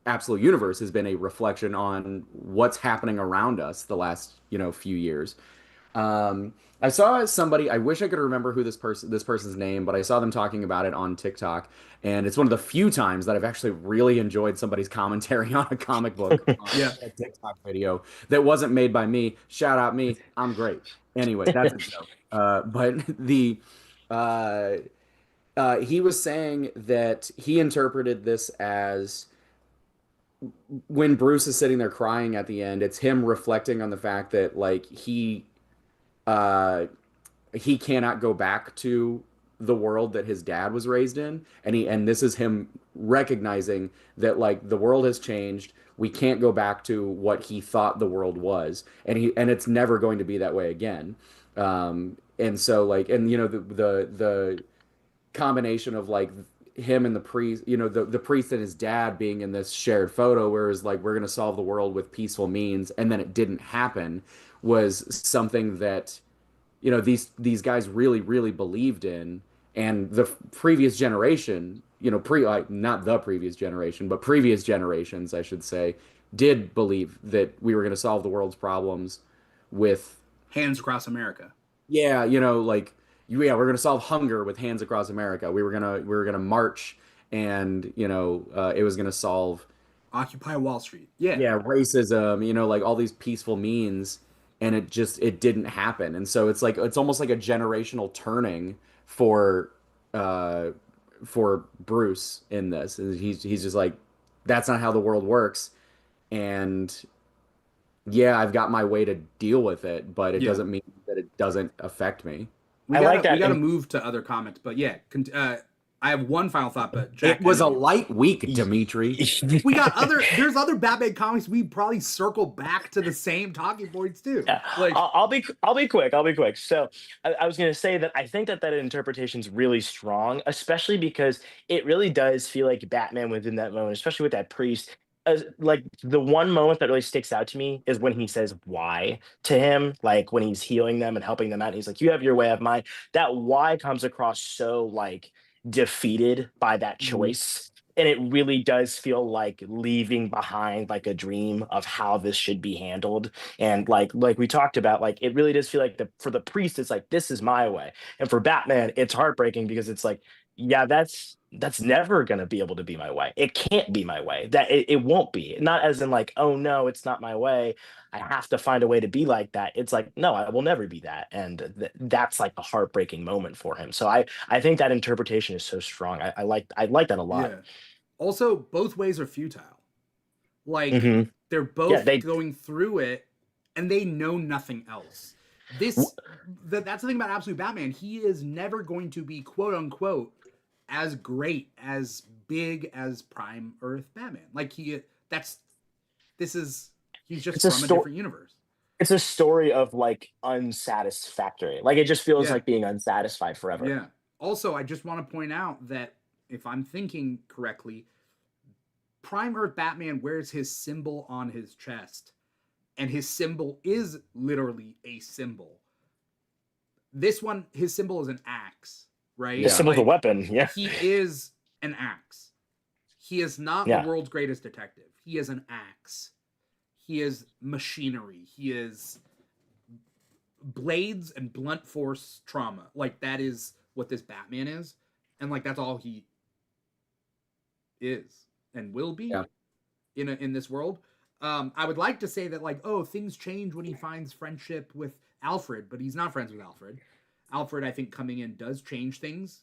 Speaker 3: absolute universe has been a reflection on what's happening around us the last, few years. I saw somebody, I wish I could remember who this person's name, but I saw them talking about it on TikTok, and it's one of the few times that I've actually really enjoyed somebody's commentary on a comic book on
Speaker 1: Yeah.
Speaker 3: a TikTok video that wasn't made by me. Shout out me, I'm great. Anyway, that's a joke. But the uh, he was saying that he interpreted this as when Bruce is sitting there crying at the end, it's him reflecting on the fact that like uh he cannot go back to the world that his dad was raised in, and this is him recognizing that like the world has changed. We can't go back to what he thought the world was, and it's never going to be that way again. And so like and the combination of like him and the priest, the priest and his dad being in this shared photo, whereas like we're gonna solve the world with peaceful means, and then it didn't happen, was something that these guys really believed in, and the previous generation, not the previous generation, but previous generations, I should say, did believe that we were going to solve the world's problems with
Speaker 1: Hands across America.
Speaker 3: yeah, like yeah, we're gonna solve hunger with hands across America. We were gonna march, and it was gonna solve
Speaker 1: Occupy Wall Street. Yeah.
Speaker 3: yeah racism. Like all these peaceful means, and it didn't happen. And so it's like it's almost like a generational turning for uh for Bruce in this. And he's just like that's not how the world works, and yeah, I've got my way to deal with it, but it
Speaker 1: Yeah.
Speaker 3: doesn't mean that it doesn't affect me.
Speaker 2: I like that.
Speaker 1: We gotta
Speaker 2: And
Speaker 1: move to other comments, but yeah, I have one final thought, but
Speaker 3: It
Speaker 1: Jack,
Speaker 3: was a
Speaker 1: continue.
Speaker 3: light week, Dimitri.
Speaker 1: We got there's other Batman comics. We probably circle back to the same talking points too.
Speaker 2: Yeah,
Speaker 1: Like,
Speaker 2: I'll be quick. I'll be quick. So I was going to say that I think that that interpretation is really strong, especially because it really does feel like Batman within that moment, especially with that priest. Like the one moment that really sticks out to me is when he says "why" to him, like when he's healing them and helping them out. He's like, "You have your way, I have mine." That "why" comes across so like defeated by that
Speaker 3: Mhm.
Speaker 2: choice, and it really does feel like leaving behind like a dream of how this should be handled. And like we talked about, like it really does feel like the for the priest it's like this is my way, and for Batman it's heartbreaking because it's like yeah, that's never going to be able to be my way. It can't be my way. That it won't be. Not as in like oh no, it's not my way, I have to find a way to be like that. It's like no, I will never be that. And that's like a heartbreaking moment for him. So I think that interpretation is so strong. I like that a lot.
Speaker 1: yeah. Also, both ways are futile. Like
Speaker 2: Hmm.
Speaker 1: they're
Speaker 2: Yeah,
Speaker 1: both
Speaker 2: they
Speaker 1: going through it, and they know nothing else. That's the thing about Absolute Batman. He is never going to be quote unquote as great, as big as Prime Earth Batman. Like that's this is he's just
Speaker 2: It's a
Speaker 1: from a
Speaker 2: story.
Speaker 1: different universe.
Speaker 2: It's a story of like unsatisfactory. Like it just feels
Speaker 1: Yeah.
Speaker 2: like being unsatisfied forever.
Speaker 1: Yeah. Also, I just want to point out that if I'm thinking correctly, Prime Earth Batman wears his symbol on his chest, and his symbol is literally a symbol. This one, his symbol is an axe, right?
Speaker 2: The symbol's a
Speaker 1: Like,
Speaker 2: weapon. Yeah.
Speaker 1: he is an axe. He is not the
Speaker 2: Yeah.
Speaker 1: world's greatest detective. He is an axe. He is machinery. He is blades and blunt force trauma. Like, that is what this Batman is. And like that's all he is and will be
Speaker 3: Yeah.
Speaker 1: in this world. I would like to say that like, oh, things change when he finds friendship with Alfred, but he's not friends with Alfred. Alfred, I think, coming in does change things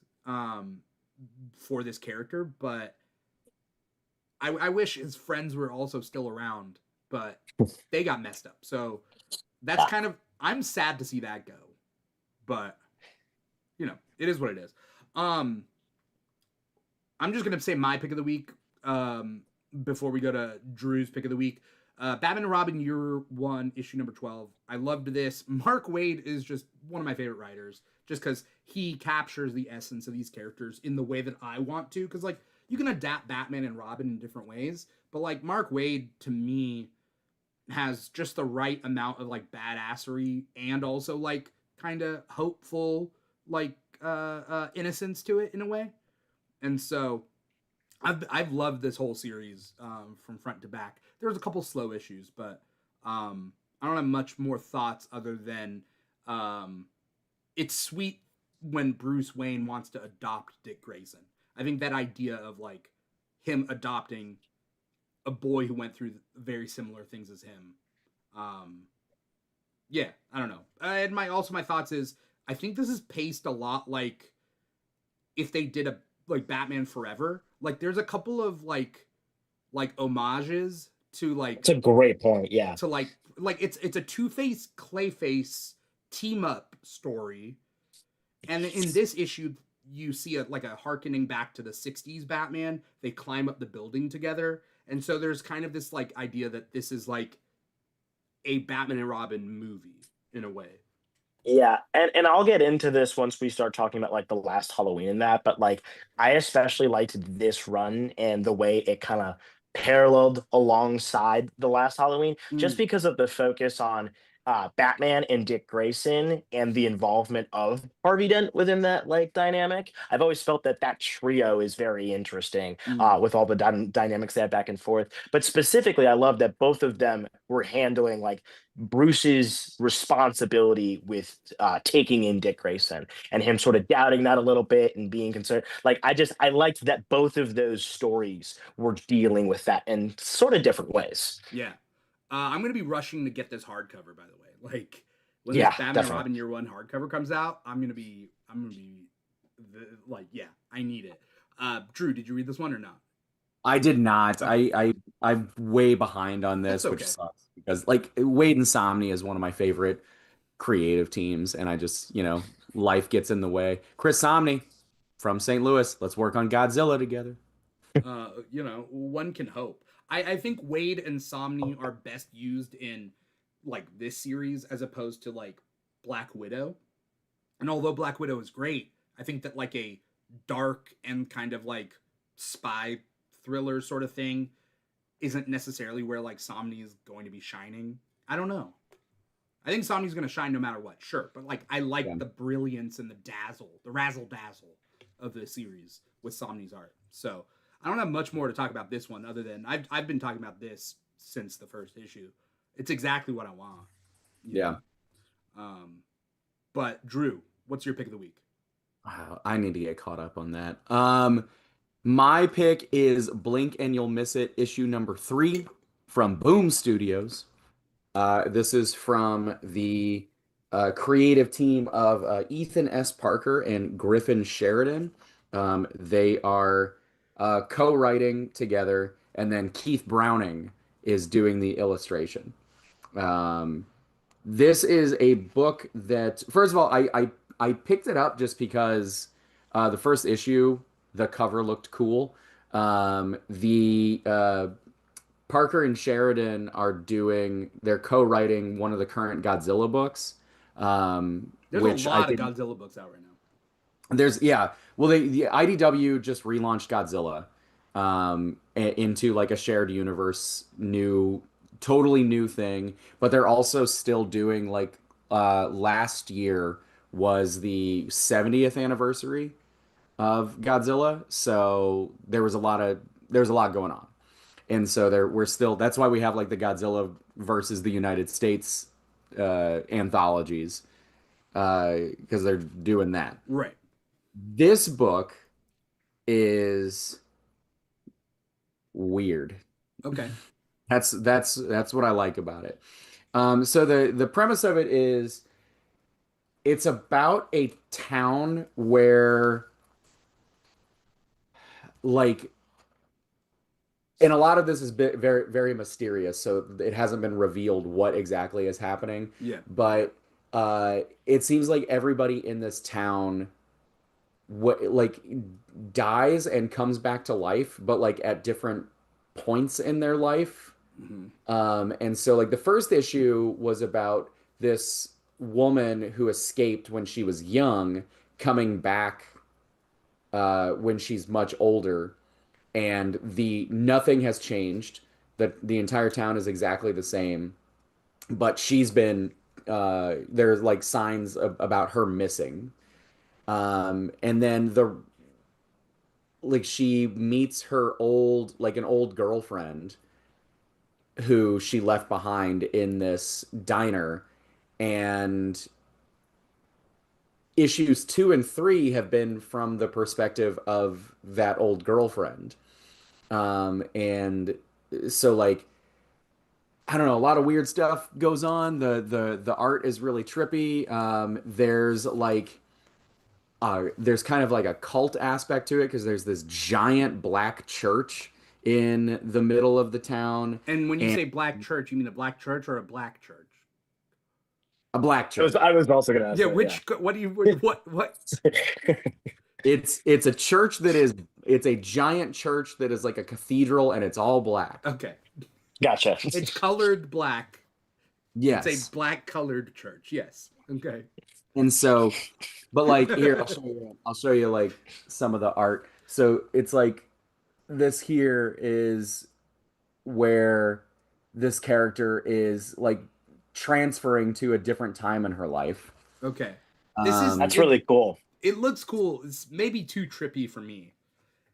Speaker 1: for this character, but I wish his friends were also still around, but they got messed up. So that's
Speaker 2: Yeah.
Speaker 1: kind of, I'm sad to see that go, but you know, it is what it is. I'm just gonna say my pick of the week before we go to Drew's pick of the week. Batman and Robin Year One, issue number 12. I loved this. Mark Waid is just one of my favorite writers, just because he captures the essence of these characters in the way that I want to. Because like you can adapt Batman and Robin in different ways, but like Mark Waid to me has just the right amount of like badassery and also like kind of hopeful like innocence to it in a way. And so I've loved this whole series from front to back. There's a couple slow issues, but I don't have much more thoughts other than it's sweet when Bruce Wayne wants to adopt Dick Grayson. I think that idea of like him adopting a boy who went through very similar things as him. Yeah, I don't know. And my thoughts is I think this is paced a lot like if they did a like Batman Forever. Like there's a couple of like homages to like
Speaker 2: It's a great point. Yeah.
Speaker 1: to like it's a Two-Face Clayface team up story. And in this issue you see a harkening back to the 60s Batman. They climb up the building together. And so there's kind of this like idea that this is like a Batman and Robin movie in a way.
Speaker 2: Yeah, and I'll get into this once we start talking about like the last Halloween and that, but like I especially liked this run and the way it kind of paralleled alongside the last Halloween, just
Speaker 1: Mm.
Speaker 2: because of the focus on Batman and Dick Grayson and the involvement of Harvey Dent within that like dynamic. I've always felt that that trio is very interesting
Speaker 1: Mm.
Speaker 2: with all the dynamics they have back and forth. But specifically, I love that both of them were handling like Bruce's responsibility with taking in Dick Grayson and him sort of doubting that a little bit and being concerned. Like I liked that both of those stories were dealing with that in sort of different ways.
Speaker 1: Yeah. I'm gonna be rushing to get this hardcover, by the way. Like when this
Speaker 2: Yeah,
Speaker 1: Batman and
Speaker 2: definitely.
Speaker 1: Robin Year One hardcover comes out, like, yeah, I need it. Drew, did you read this one or not?
Speaker 3: I did not. I'm way behind on
Speaker 1: That's
Speaker 3: this, which
Speaker 1: okay.
Speaker 3: sucks because like Wade and Somni is one of my favorite creative teams, and I just life gets in the way. Chris Somni from St. Louis. Let's work on Godzilla together.
Speaker 1: One can hope. I think Wade and Somni are best used in like this series as opposed to like Black Widow. And although Black Widow is great, I think that like a dark and kind of like spy thriller sort of thing isn't necessarily where like Somni is going to be shining. I don't know. I think Somni's going to shine no matter what, sure. But like I like
Speaker 3: Yeah.
Speaker 1: the brilliance and the razzle dazzle of the series with Somni's art. So I don't have much more to talk about this one other than I've been talking about this since the first issue. It's exactly what I want. you
Speaker 3: Yeah.
Speaker 1: know? But Drew, what's your pick of the week?
Speaker 3: Wow, I need to get caught up on that. My pick is Blink and You'll Miss It, issue number 3 from Boom Studios. This is from the creative team of Ethan S. Parker and Griffin Sheridan. They are co-writing together, and then Keith Browning is doing the illustration. Um, This is a book that, first of all, I picked it up just because the first issue, the cover looked cool. The Parker and Sheridan they're co-writing one of the current Godzilla books,
Speaker 1: There's
Speaker 3: which
Speaker 1: a
Speaker 3: I
Speaker 1: lot of
Speaker 3: think
Speaker 1: Godzilla books out right now.
Speaker 3: yeah. Well, the IDW just relaunched Godzilla into like a shared universe, totally new thing. But they're also still doing like last year was the 70th anniversary of Godzilla, so there was a lot going on, and so we're still that's why we have like the Godzilla versus the United States anthologies because they're doing that.
Speaker 1: Right.
Speaker 3: This book is weird.
Speaker 1: Okay.
Speaker 3: That's what I like about it. So the premise of it is it's about a town where like and a lot of this is very very mysterious, so it hasn't been revealed what exactly is happening.
Speaker 1: Yeah.
Speaker 3: But it seems like everybody in this town like dies and comes back to life, but like at different points in their life.
Speaker 1: Hmm.
Speaker 3: And so like the first issue was about this woman who escaped when she was young, coming back when she's much older, and the nothing has changed. The entire town is exactly the same, but she's been there's like signs about her missing. And then she meets her an old girlfriend who she left behind in this diner, and issues 2 and 3 have been from the perspective of that old girlfriend. And so like I don't know, a lot of weird stuff goes on. The art is really trippy. There's kind of like a cult aspect to it because there's this giant black church in the middle of the town,
Speaker 1: And when you
Speaker 3: and
Speaker 1: say black church, you mean a black church or a black church?
Speaker 3: a black church.
Speaker 2: I was also gonna ask
Speaker 1: Yeah.
Speaker 2: that,
Speaker 1: Which? What do you? What?
Speaker 3: It's a church that is it's a giant church that is like a cathedral and it's all black.
Speaker 1: Okay.
Speaker 2: Gotcha.
Speaker 1: It's colored black. It's a
Speaker 3: Yes.
Speaker 1: black colored church. Yes. Okay.
Speaker 3: And so, but like here, I'll show you like some of the art. So it's like this here is where this character is like transferring to a different time in her life.
Speaker 1: Okay. This is
Speaker 2: That's
Speaker 1: it,
Speaker 2: really cool.
Speaker 1: it looks cool. It's maybe too trippy for me.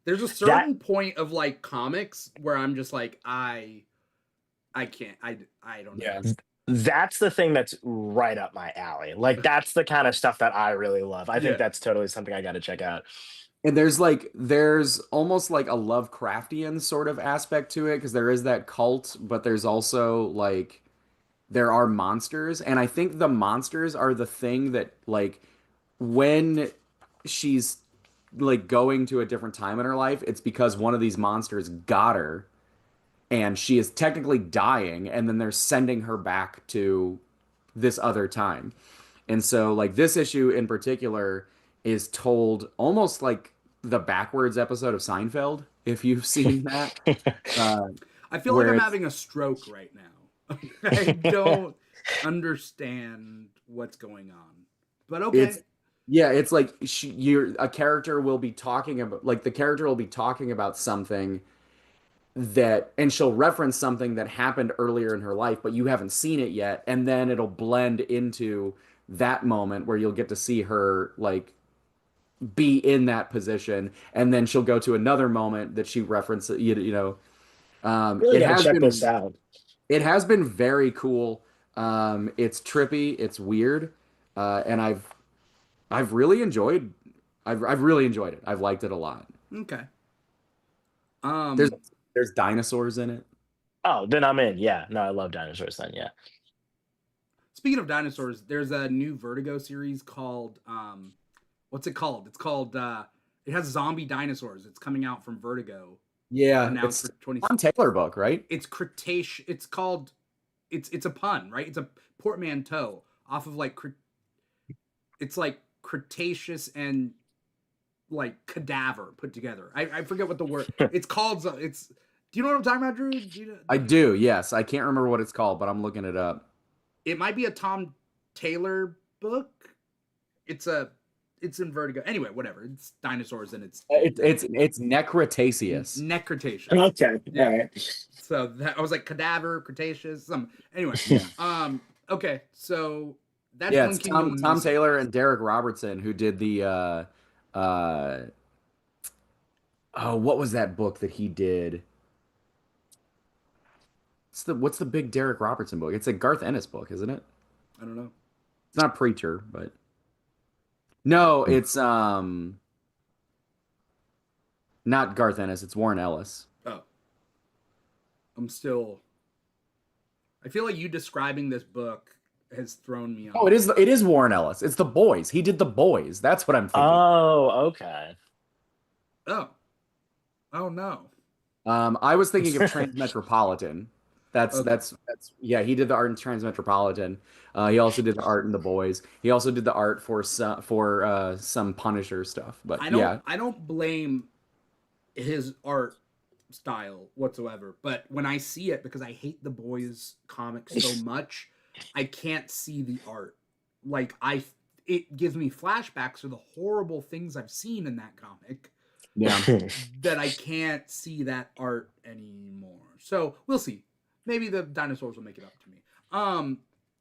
Speaker 1: There's a
Speaker 2: That
Speaker 1: certain point of like comics where I'm just like I can't I don't know.
Speaker 2: yeah, that's the thing that's right up my alley. Like that's the kind of stuff that I really love. I think
Speaker 1: Yeah.
Speaker 2: that's totally something I got to check out.
Speaker 3: And there's almost like a Lovecraftian sort of aspect to it because there is that cult, but there's also like there are monsters, and I think the monsters are the thing that like when she's like going to a different time in her life, it's because one of these monsters got her and she is technically dying, and then they're sending her back to this other time. And so like this issue in particular is told almost like the backwards episode of Seinfeld, if you've seen that. Uh,
Speaker 1: I feel like
Speaker 3: where
Speaker 1: I'm
Speaker 3: it's
Speaker 1: having a stroke right now. I don't understand what's going on. But okay.
Speaker 3: it's yeah, it's like you're a character will be talking about like the character will be talking about something that and she'll reference something that happened earlier in her life, but you haven't seen it yet, and then it'll blend into that moment where you'll get to see her like be in that position, and then she'll go to another moment that she references.
Speaker 2: Really
Speaker 3: It
Speaker 2: got to
Speaker 3: has
Speaker 2: check
Speaker 3: been
Speaker 2: this out.
Speaker 3: it has been very cool. It's trippy, it's weird, and I've really enjoyed I've really enjoyed it. I've liked it a lot.
Speaker 1: Okay.
Speaker 3: There's there's dinosaurs in it.
Speaker 2: Oh, then I'm in. Yeah, no, I love dinosaurs. Then yeah.
Speaker 1: Speaking of dinosaurs, there's a new Vertigo series called what's it called? It's called it has zombie dinosaurs. It's coming out from Vertigo.
Speaker 3: Yeah,
Speaker 1: Announced
Speaker 3: it's
Speaker 1: for 20.
Speaker 3: Tom Taylor book, right?
Speaker 1: It's Cretaceous. It's called it's a pun, right? It's a portmanteau off of like it's like Cretaceous and like cadaver put together. I forget what the word it's called. It's do you know what I'm talking about, Drew? Do you know?
Speaker 3: I do, yes. I can't remember what it's called, but I'm looking it up.
Speaker 1: It might be a Tom Taylor book. It's in Vertigo. Anyway, whatever. It's dinosaurs and
Speaker 3: It's Necretaceous.
Speaker 1: Necretaceous.
Speaker 2: Okay.
Speaker 1: Yeah.
Speaker 2: All right.
Speaker 1: So that I was like cadaver, Cretaceous, some anyway.
Speaker 3: Yeah.
Speaker 1: Okay, so that's
Speaker 3: Yeah,
Speaker 1: one
Speaker 3: it's
Speaker 1: king
Speaker 3: Tom Taylor and Derek Robertson who did the oh, what was that book that he did? What's the big Derek Robertson book? It's a Garth Ennis book, isn't it?
Speaker 1: I don't know.
Speaker 3: It's not Preacher, but no, it's not Garth Ennis, it's Warren Ellis.
Speaker 1: Oh. I'm still I feel like you describing this book has thrown me off.
Speaker 3: Oh, it is Warren Ellis. It's The Boys. He did The Boys. That's what I'm thinking.
Speaker 2: Oh, okay.
Speaker 1: Oh. Oh no.
Speaker 3: I was thinking of Transmetropolitan. That's
Speaker 1: Okay.
Speaker 3: that's yeah, he did the art in Transmetropolitan. He also did the art in The Boys. He also did the art for some Punisher stuff. But yeah.
Speaker 1: I don't blame his art style whatsoever, but when I see it, because I hate the Boys comics so much, I can't see the art. Like it gives me flashbacks of the horrible things I've seen in that comic
Speaker 3: Yeah.
Speaker 1: that I can't see that art anymore. So we'll see. Maybe the dinosaurs will make it up to me.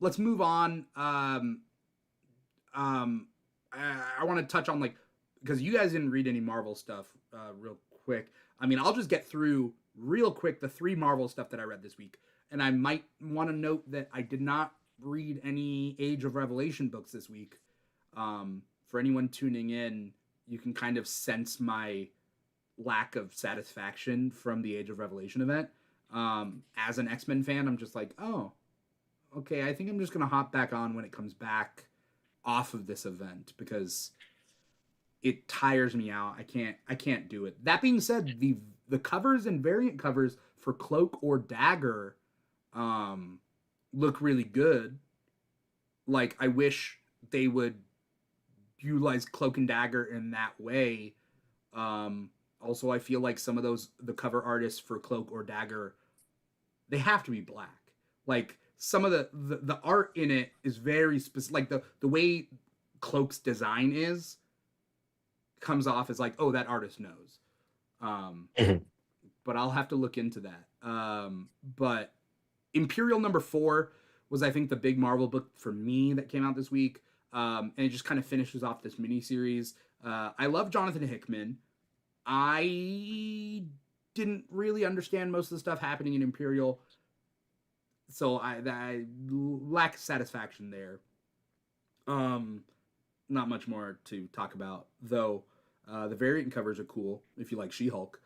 Speaker 1: Let's move on. I want to touch on because you guys didn't read any Marvel stuff real quick. I mean, I'll just get through real quick the 3 Marvel stuff that I read this week. And I might want to note that I did not read any Age of Revelation books this week. For anyone tuning in, you can kind of sense my lack of satisfaction from the Age of Revelation event. As an X-Men fan, I'm just like, oh, okay, I think I'm just going to hop back on when it comes back off of this event because it tires me out. I can't do it. That being said, the covers and variant covers for Cloak or Dagger look really good. Like, I wish they would utilize Cloak and Dagger in that way. Also, I feel like some of the cover artists for Cloak or Dagger, they have to be black. Like, some of the art in it is very specific. Like, the way Cloak's design comes off as like, oh, that artist knows. But I'll have to look into that. But Imperial #4 was, I think, the big Marvel book for me that came out this week. And it just kind of finishes off this miniseries. I love Jonathan Hickman. I didn't really understand most of the stuff happening in Imperial, so I lack satisfaction there. Not much more to talk about, though. The variant covers are cool if you like She-Hulk.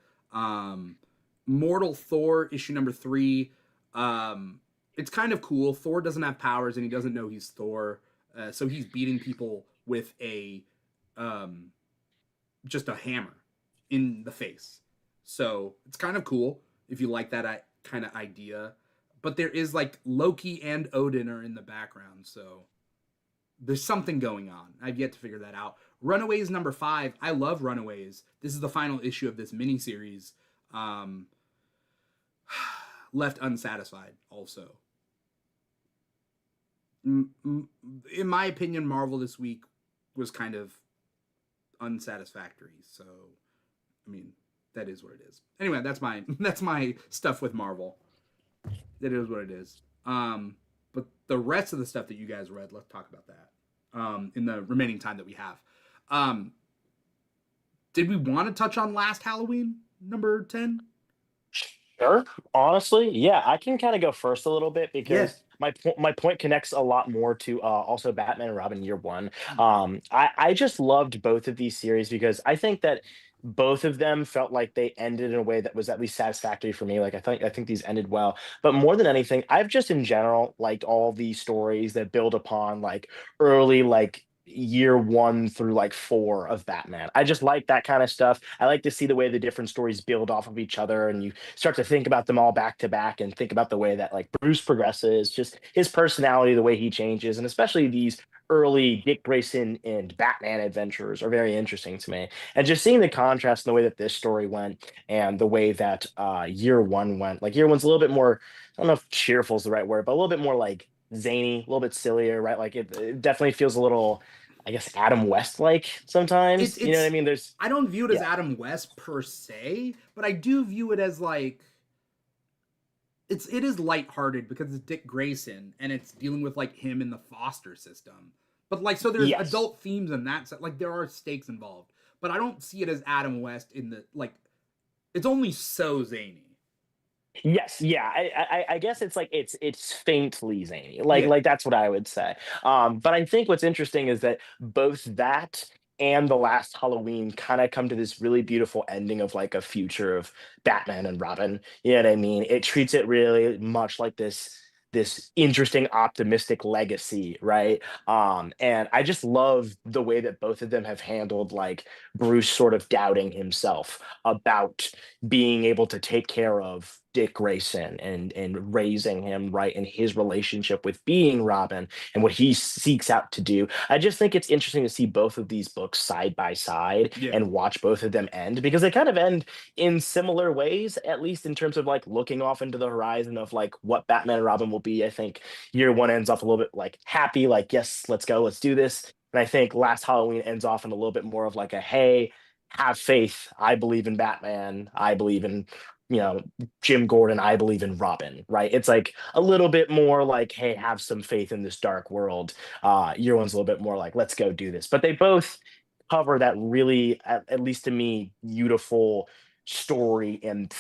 Speaker 1: Mortal Thor issue #3. It's kind of cool. Thor doesn't have powers and he doesn't know he's Thor, so he's beating people with just a hammer in the face. So it's kind of cool if you like that kind of idea. But there is like Loki and Odin are in the background, so there's something going on. I've yet to figure that out. Runaways #5. I love Runaways. This is the final issue of this miniseries. Left unsatisfied also. In my opinion, Marvel this week was kind of unsatisfactory. So, I mean, that is what it is. Anyway, that's my stuff with Marvel. That is what it is. But the rest of the stuff that you guys read, let's talk about that in the remaining time that we have. Did we want to touch on Last Halloween, #10?
Speaker 2: Sure. Honestly, yeah, I can kind of go first a little bit because my point connects a lot more to also Batman and Robin Year One. I just loved both of these series because I think that both of them felt like they ended in a way that was at least satisfactory for me. Like I think these ended well. But more than anything, I've just in general liked all these stories that build upon like early like year 1 through like 4 of Batman. I just like that kind of stuff. I like to see the way the different stories build off of each other, and you start to think about them all back to back and think about the way that like Bruce progresses, just his personality, the way he changes, and especially these early Dick Grayson and Batman adventures are very interesting to me. And just seeing the contrast in the way that this story went and the way that year 1 went. Like year 1's a little bit more, I don't know if cheerful is the right word, but a little bit more like zany, a little bit sillier, right? Like it definitely feels a little, I guess, Adam West like
Speaker 1: It's
Speaker 2: sometimes. You know what I
Speaker 1: it's
Speaker 2: mean? There's
Speaker 1: I don't view it as
Speaker 2: yeah.
Speaker 1: Adam West per se, but I do view it as like it is lighthearted because it's Dick Grayson and it's dealing with like him in the foster system. But like so there's
Speaker 2: Yes.
Speaker 1: adult themes in that like there are stakes involved. But I don't see it as Adam West in the like it's only so zany.
Speaker 2: Yes, yeah. I guess it's like it's faintly zany.
Speaker 1: Yeah.
Speaker 2: Like that's what I would say. But I think what's interesting is that both that and the last Halloween kind of come to this really beautiful ending of like a future of Batman and Robin. You know what I mean? It treats it really much like this interesting optimistic legacy, right? And I just love the way that both of them have handled like Bruce sort of doubting himself about being able to take care of Dick Grayson and raising him right in his relationship with being Robin and what he seeks out to do. I just think it's interesting to see both of these books side by side
Speaker 1: Yeah.
Speaker 2: and watch both of them end because they kind of end in similar ways, at least in terms of like looking off into the horizon of like what Batman and Robin will be. I think year 1 ends off a little bit like happy, like, yes, let's go, let's do this. And I think Last Halloween ends off in a little bit more of like a hey, have faith. I believe in Batman. I believe in, you know, Jim Gordon. I believe in Robin, right? It's like a little bit more like, hey, have some faith in this dark world. Year 1's a little bit more like, let's go do this. But they both cover that really, at least to me, beautiful story and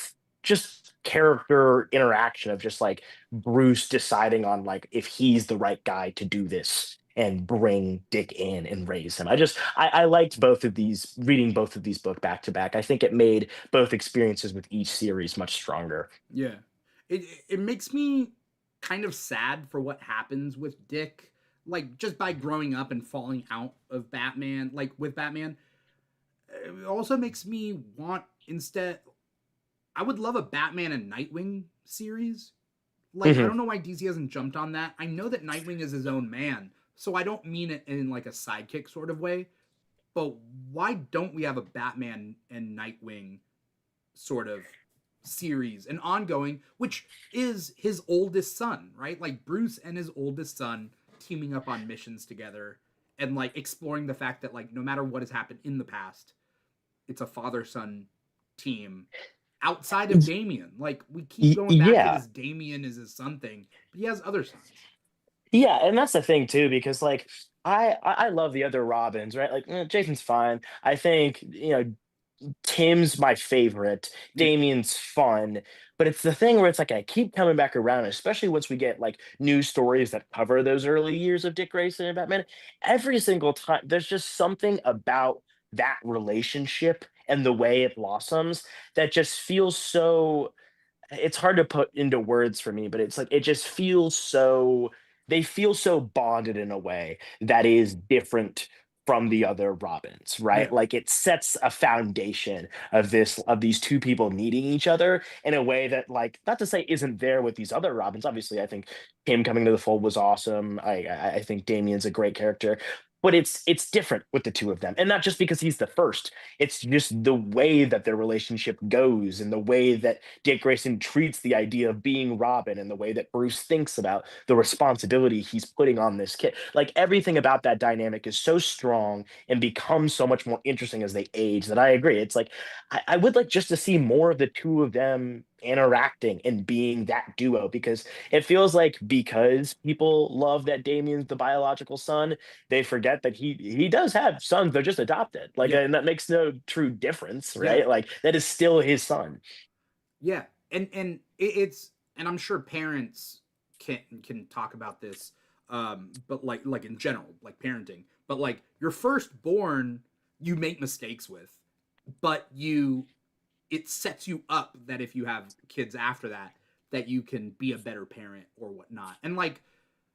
Speaker 2: just character interaction of just like Bruce deciding on like if he's the right guy to do this and bring Dick in and raise him. I liked both of these, reading both of these book back to back. I think it made both experiences with each series much stronger.
Speaker 1: Yeah. It makes me kind of sad for what happens with Dick like just by growing up and falling out of Batman like with Batman. It also makes me want instead I would love a Batman and Nightwing series. Like I
Speaker 2: Mhm.
Speaker 1: don't know why DC hasn't jumped on that. I know that Nightwing is his own man, so I don't mean it in like a sidekick sort of way. But why don't we have a Batman and Nightwing sort of series, an ongoing, which is his oldest son, right? Like Bruce and his oldest son teaming up on missions together and like exploring the fact that like no matter what has happened in the past, it's a father son team outside of Damien. Like we keep going back to
Speaker 2: Yeah.
Speaker 1: this Damien is his son thing, but he has other sons.
Speaker 2: Yeah, and that's the thing too, because like I love the other Robins, right? Like Jason's fine. I think Tim's my favorite.
Speaker 1: Yeah.
Speaker 2: Damien's fun, but it's the thing where it's like I keep coming back around, especially once we get like new stories that cover those early years of Dick Grayson and Batman. Every single time, there's just something about that relationship and the way it blossoms that just feels so, it's hard to put into words for me, but it's like it just feels so, they feel so bonded in a way that is different from the other Robins,
Speaker 1: Yeah.
Speaker 2: right? Like it sets a foundation of this, of these two people needing each other in a way that, like, not to say isn't there with these other Robins. Obviously, I think him coming to the fold was awesome. I think Damien's a great character. But it's different with the two of them. And not just because he's the first. It's just the way that their relationship goes and the way that Dick Grayson treats the idea of being Robin and the way that Bruce thinks about the responsibility he's putting on this kid. Like everything about that dynamic is so strong and becomes so much more interesting as they age that I agree. It's like I would like just to see more of the two of them interacting and being that duo because it feels like because people love that Damien's the biological son, they forget that he does have sons. They're just adopted. Like,
Speaker 1: Yeah.
Speaker 2: and that makes no true difference,
Speaker 1: Yeah.
Speaker 2: right? Like that is still his son.
Speaker 1: Yeah. And it's and I'm sure parents can talk about this but like in general, like parenting. But like your firstborn you make mistakes with, but you it sets you up that if you have kids after that that you can be a better parent or whatnot. And like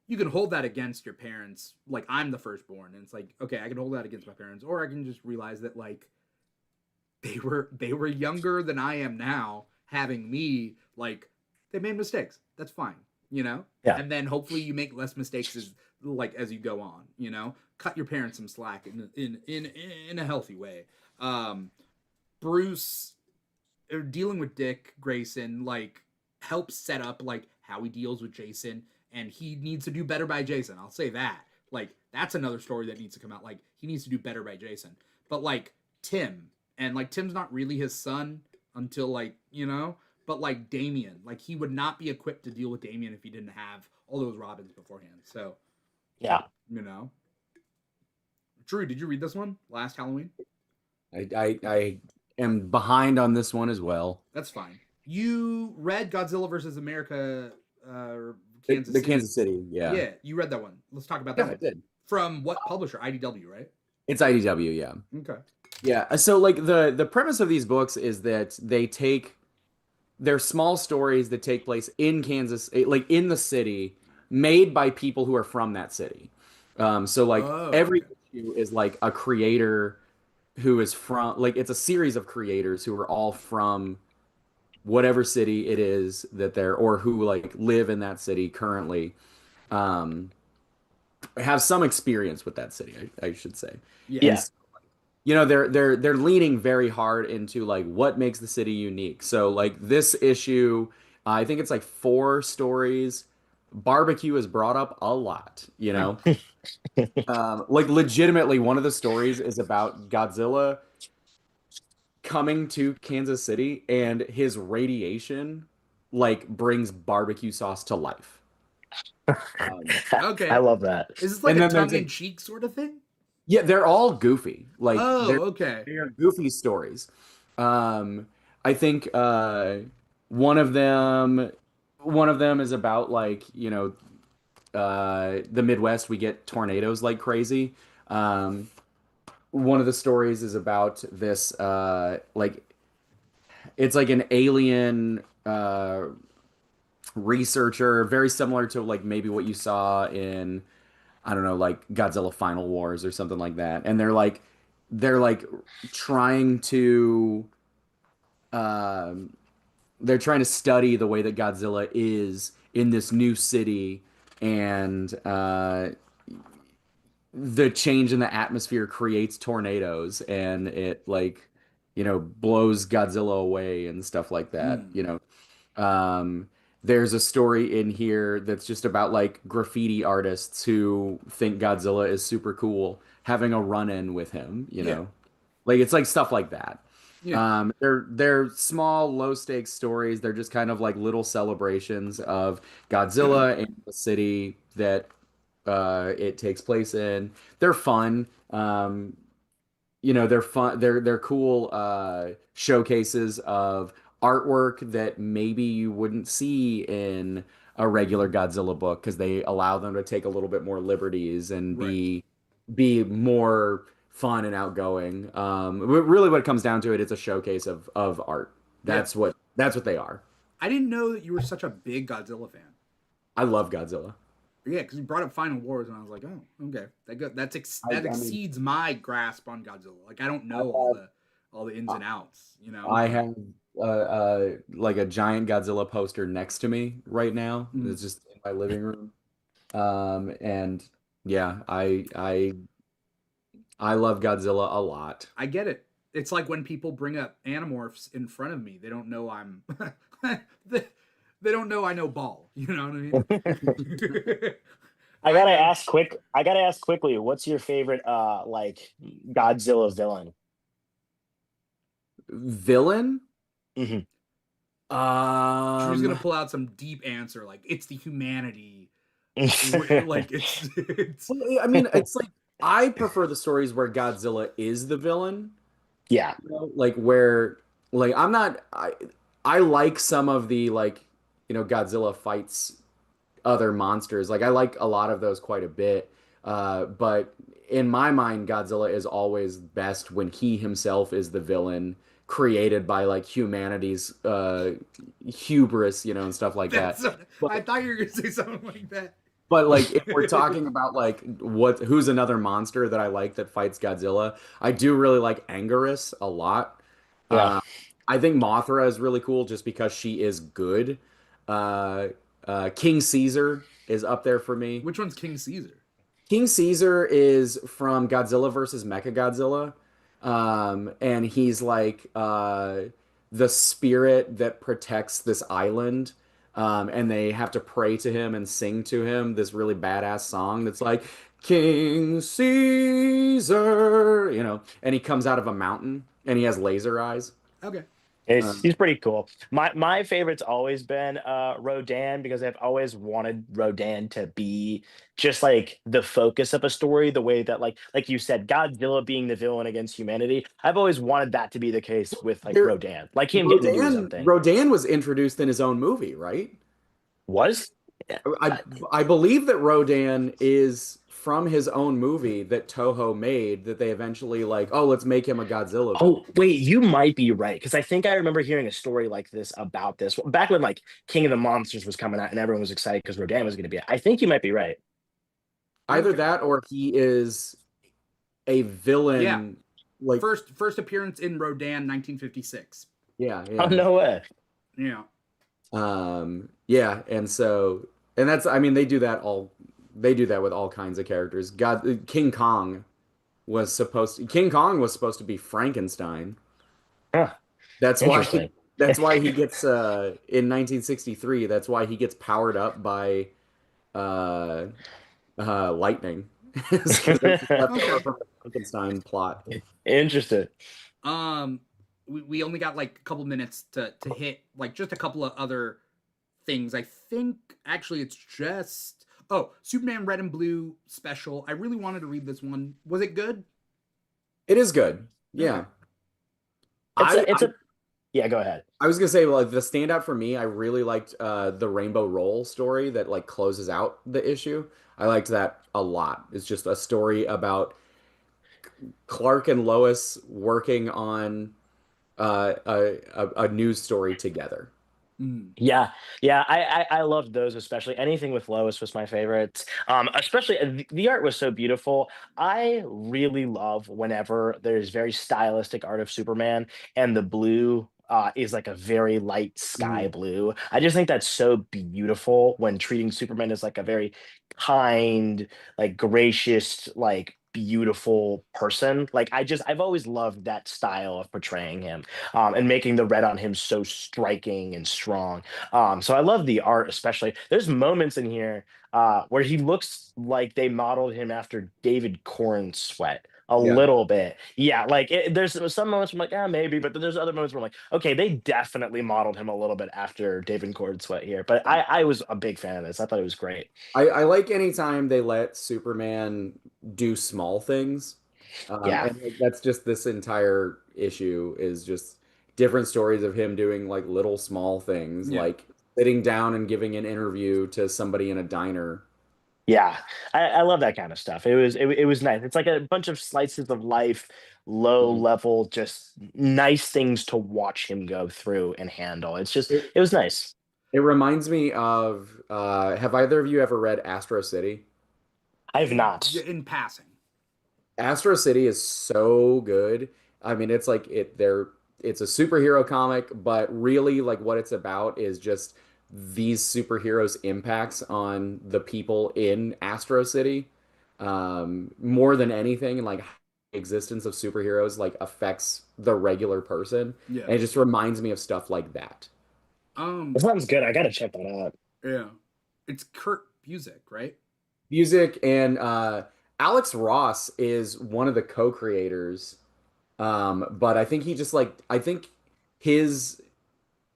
Speaker 1: you can hold that against your parents. Like, I'm the firstborn, and it's like, okay, I can hold that against my parents, or I can just realize that like they were younger than I am now, having me. Like, they made mistakes. That's fine, you know.
Speaker 2: Yeah.
Speaker 1: And then hopefully you make less mistakes as you go on. You know, cut your parents some slack in a healthy way. Bruce dealing with Dick Grayson like helps set up like how he deals with Jason, and he needs to do better by Jason. I'll say that. Like, that's another story that needs to come out. Like, he needs to do better by Jason. But like Tim, and like Tim's not really his son until like, you know, but like Damien, like he would not be equipped to deal with Damien if he didn't have all those Robins beforehand. So
Speaker 2: yeah,
Speaker 1: you know. Drew, did you read this one last Halloween?
Speaker 3: I am behind on this one as well.
Speaker 1: That's fine. You read Godzilla versus America,
Speaker 3: Kansas City. Kansas City, yeah.
Speaker 1: Yeah, you read that one. Let's talk about that one.
Speaker 3: I did.
Speaker 1: From what publisher? IDW, right?
Speaker 3: It's IDW, yeah.
Speaker 1: Okay.
Speaker 3: Yeah, so like the premise of these books is that they're small stories that take place in Kansas, like in the city, made by people who are from that city. So like every issue is like a creator who is from, like, it's a series of creators who are all from whatever city it is that they're, or who like live in that city currently, have some experience with that city, I should say.
Speaker 2: Yeah.
Speaker 3: And, you know, they're leaning very hard into like what makes the city unique. So like this issue, I think it's like 4 stories. Barbecue is brought up a lot, you know. Like legitimately, one of the stories is about Godzilla coming to Kansas City, and his radiation like brings barbecue sauce to life.
Speaker 1: Okay,
Speaker 2: I love that.
Speaker 1: Is this like a tongue-in-cheek sort of thing?
Speaker 3: Yeah, they're all goofy. Like,
Speaker 1: okay.
Speaker 3: They're goofy stories. I think one of them is about like, you know, the Midwest, we get tornadoes like crazy. One of the stories is about this like it's like an alien researcher, very similar to like maybe what you saw in, I don't know, like Godzilla Final Wars or something like that. And they're trying to they're trying to study the way that Godzilla is in this new city, and the change in the atmosphere creates tornadoes, and it like, you know, blows Godzilla away and stuff like that, you know. There's a story in here that's just about like graffiti artists who think Godzilla is super cool having a run-in with him, you know. Like it's like stuff like that. They're small, low stakes stories. They're just kind of like little celebrations of Godzilla and the city that it takes place in. They're fun. You know, they're fun. They're cool showcases of artwork that maybe you wouldn't see in a regular Godzilla book, because they allow them to take a little bit more liberties and be more fun and outgoing. Really, what it comes down to, it's a showcase of art. That's what they are.
Speaker 1: I didn't know that you were such a big Godzilla fan.
Speaker 3: I love Godzilla.
Speaker 1: Yeah, because you brought up Final Wars, and I was like, oh, okay, that exceeds my grasp on Godzilla. Like, I don't know all the ins and outs. You know,
Speaker 3: I have like a giant Godzilla poster next to me right now. It's just in my living room. And yeah, I love Godzilla a lot.
Speaker 1: I get it. It's like when people bring up Animorphs in front of me, they don't know I'm they don't know I know ball. You know what I mean?
Speaker 2: I gotta ask quickly, what's your favorite like Godzilla villain?
Speaker 3: Villain?
Speaker 1: Drew's gonna pull out some deep answer, like it's the humanity. Like it's
Speaker 3: I mean, it's like, I prefer the stories where Godzilla is the villain.
Speaker 2: Yeah.
Speaker 3: You know, like where, like, I like some of the, like, you know, Godzilla fights other monsters. Like, I like a lot of those quite a bit. But in my mind, Godzilla is always best when he himself is the villain, created by like humanity's hubris, you know, and stuff like that.
Speaker 1: I thought you were gonna say something like that.
Speaker 3: But like if we're talking about like who's another monster that I like that fights Godzilla, I do really like Anguirus a lot.
Speaker 2: Yeah.
Speaker 3: Uh, I think Mothra is really cool just because she is good. Uh, King Caesar is up there for me.
Speaker 1: Which one's King Caesar?
Speaker 3: King Caesar is from Godzilla versus Mechagodzilla. And he's like the spirit that protects this island. And they have to pray to him and sing to him this really badass song that's like, King Caesar, and he comes out of a mountain and he has laser eyes.
Speaker 1: Okay.
Speaker 2: He's pretty cool. My favorite's always been Rodan because I've always wanted Rodan to be just like the focus of a story, the way that like you said, Godzilla being the villain against humanity. I've always wanted that to be the case with like
Speaker 3: Here,
Speaker 2: Rodan, like him getting to do his own thing.
Speaker 3: Rodan was introduced in his own movie, right?
Speaker 2: Was? Yeah.
Speaker 3: I I believe that Rodan is from his own movie that Toho made that they eventually like, oh, let's make him a Godzilla villain.
Speaker 2: Oh, wait, you might be right because I think I remember hearing a story like this about this back when like King of the Monsters was coming out and everyone was excited because Rodan was going to be it. I think you might be right.
Speaker 3: Either
Speaker 1: Okay.
Speaker 3: that or he is a
Speaker 1: Yeah.
Speaker 3: villain. Like,
Speaker 1: First appearance in Rodan, 1956.
Speaker 3: yeah,
Speaker 2: Oh,
Speaker 3: yeah.
Speaker 2: no way.
Speaker 1: Yeah.
Speaker 3: Yeah, and that's, I mean, they do that with all kinds of characters. King Kong was supposed to be Frankenstein.
Speaker 2: Huh,
Speaker 3: That's why
Speaker 2: interesting.
Speaker 3: that's why he gets in 1963, that's why he gets powered up by uh lightning. Because that's just left over
Speaker 1: Okay.
Speaker 3: from the Frankenstein plot.
Speaker 2: Interesting.
Speaker 1: Um, we only got like a couple minutes to hit like just a couple of other things. I think actually it's just Superman Red and Blue special. I really wanted to read this one. Was it good?
Speaker 3: It is good.
Speaker 1: Okay.
Speaker 3: Yeah.
Speaker 2: It's
Speaker 3: I,
Speaker 2: a, it's a yeah, go ahead.
Speaker 3: I was gonna say, like, the standout for me, I really liked the Rainbow Roll story that like closes out the issue. I liked that a lot. It's just a story about Clark and Lois working on a news story together.
Speaker 1: Mm.
Speaker 2: Yeah, yeah, I loved those especially. Anything with Lois was my favorite. Especially the art was so beautiful. I really love whenever there's very stylistic art of Superman and the blue is like a very light sky
Speaker 3: Mm.
Speaker 2: blue. I just think that's so beautiful when treating Superman as like a very kind, like gracious, like beautiful person. Like I've always loved that style of portraying him and making the red on him so striking and strong. So I love the art, especially. There's moments in here where he looks like they modeled him after David Corn Sweat a
Speaker 3: Yeah.
Speaker 2: little bit. Yeah, like there's some moments I'm like, yeah, maybe, but then there's other moments where I'm like, okay, they definitely modeled him a little bit after David Corn Sweat here. But I was a big fan of this. I thought it was great.
Speaker 3: I like anytime they let Superman do small things.
Speaker 2: Yeah.
Speaker 3: And like, that's just this entire issue is just different stories of him doing like little small things,
Speaker 1: Yeah.
Speaker 3: like sitting down and giving an interview to somebody in a diner.
Speaker 2: Yeah, I love that kind of stuff. It was nice. It's like a bunch of slices of life, low
Speaker 3: Mhm.
Speaker 2: level, just nice things to watch him go through and handle.
Speaker 3: It,
Speaker 2: It was nice.
Speaker 3: it reminds me of have either of you ever read Astro City?
Speaker 2: I have not.
Speaker 1: In passing.
Speaker 3: Astro City is so good. I mean, it's like it's a superhero comic, but really like what it's about is just these superheroes' impacts on the people in Astro City. More than anything, and like how the existence of superheroes like affects the regular person.
Speaker 1: Yeah.
Speaker 3: And it just reminds me of stuff like that.
Speaker 2: That
Speaker 1: Um.
Speaker 2: sounds good. I gotta check that out.
Speaker 1: Yeah. It's Kurt Busiek, right?
Speaker 3: Music and Alex Ross is one of the co-creators. But I think he just like I think his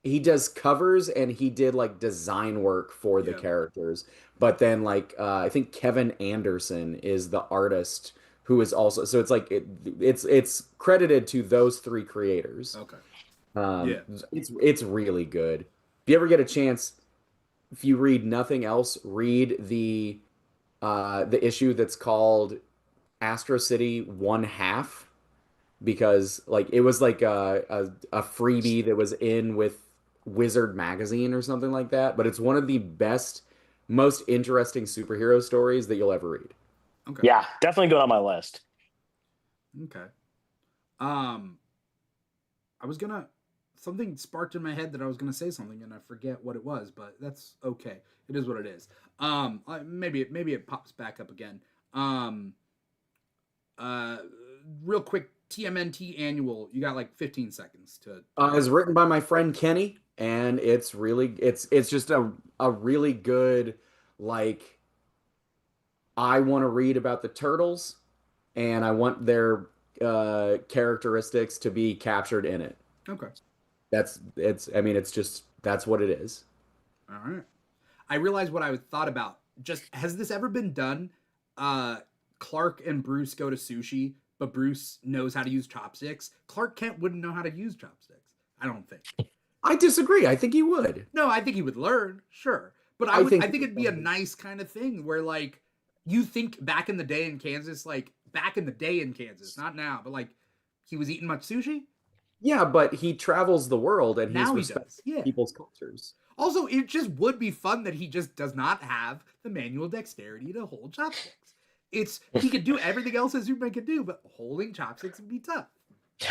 Speaker 3: he does covers and he did like design work for the
Speaker 1: Yeah.
Speaker 3: characters. But then like I think Kevin Anderson is the artist who is also, so it's like it's credited to those three creators.
Speaker 1: Okay.
Speaker 3: Um,
Speaker 1: Yeah.
Speaker 3: it's really good. If you ever get a chance, if you read nothing else, read the issue that's called Astro City One Half, because like it was like a freebie that was in with Wizard magazine or something like that. But it's one of the best most interesting superhero stories that you'll ever read.
Speaker 1: Okay.
Speaker 2: Yeah, definitely going on my list.
Speaker 1: Okay. I was gonna something sparked in my head that I was gonna say something and I forget what it was, but that's okay. It is what it is. Maybe it pops back up again. Um, uh, Real quick, TMNT annual. You got like 15 seconds to.
Speaker 3: It's written by my friend Kenny, and it's just a really good, like, I want to read about the turtles, and I want their characteristics to be captured in it.
Speaker 1: Okay.
Speaker 3: It's just that's what it is.
Speaker 1: All right. I realized what I thought about. Just has this ever been done? Clark and Bruce go to sushi, but Bruce knows how to use chopsticks. Clark Kent wouldn't know how to use chopsticks. I don't think.
Speaker 3: I disagree. I think he would.
Speaker 1: No, I think he would learn, sure. But
Speaker 3: I think
Speaker 1: I think it'd be a nice kind of thing where like you think back in the day in Kansas, not now, but like he was eating much sushi.
Speaker 3: Yeah, but he travels the world and
Speaker 1: Now he
Speaker 3: respects
Speaker 1: does. Yeah.
Speaker 3: people's cultures.
Speaker 1: Also, it just would be fun that he just does not have the manual dexterity to hold chopsticks. He could do everything else as Superman could do, but holding chopsticks would be tough.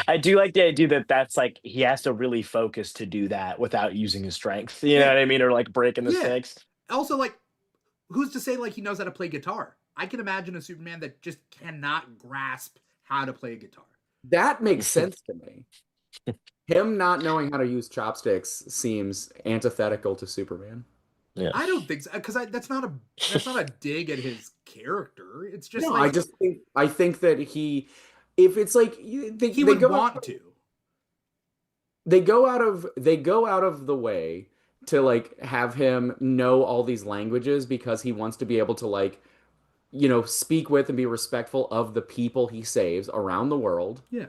Speaker 2: I do like the idea that that's like he has to really focus to do that without using his strength. You know what I mean? Or like breaking the sticks.
Speaker 1: Also, like, who's to say like he knows how to play guitar? I can imagine a Superman that just cannot grasp how to play a guitar.
Speaker 3: That makes sense to me. Him not knowing how to use chopsticks seems antithetical to Superman.
Speaker 2: Yeah.
Speaker 1: I don't think so, because that's not a dig at his character. It's just
Speaker 3: No,
Speaker 1: like
Speaker 3: I think that if it's like
Speaker 1: he would want to.
Speaker 3: They go out of the way to like have him know all these languages because he wants to be able to like, speak with and be respectful of the people he saves around the world.
Speaker 1: Yeah.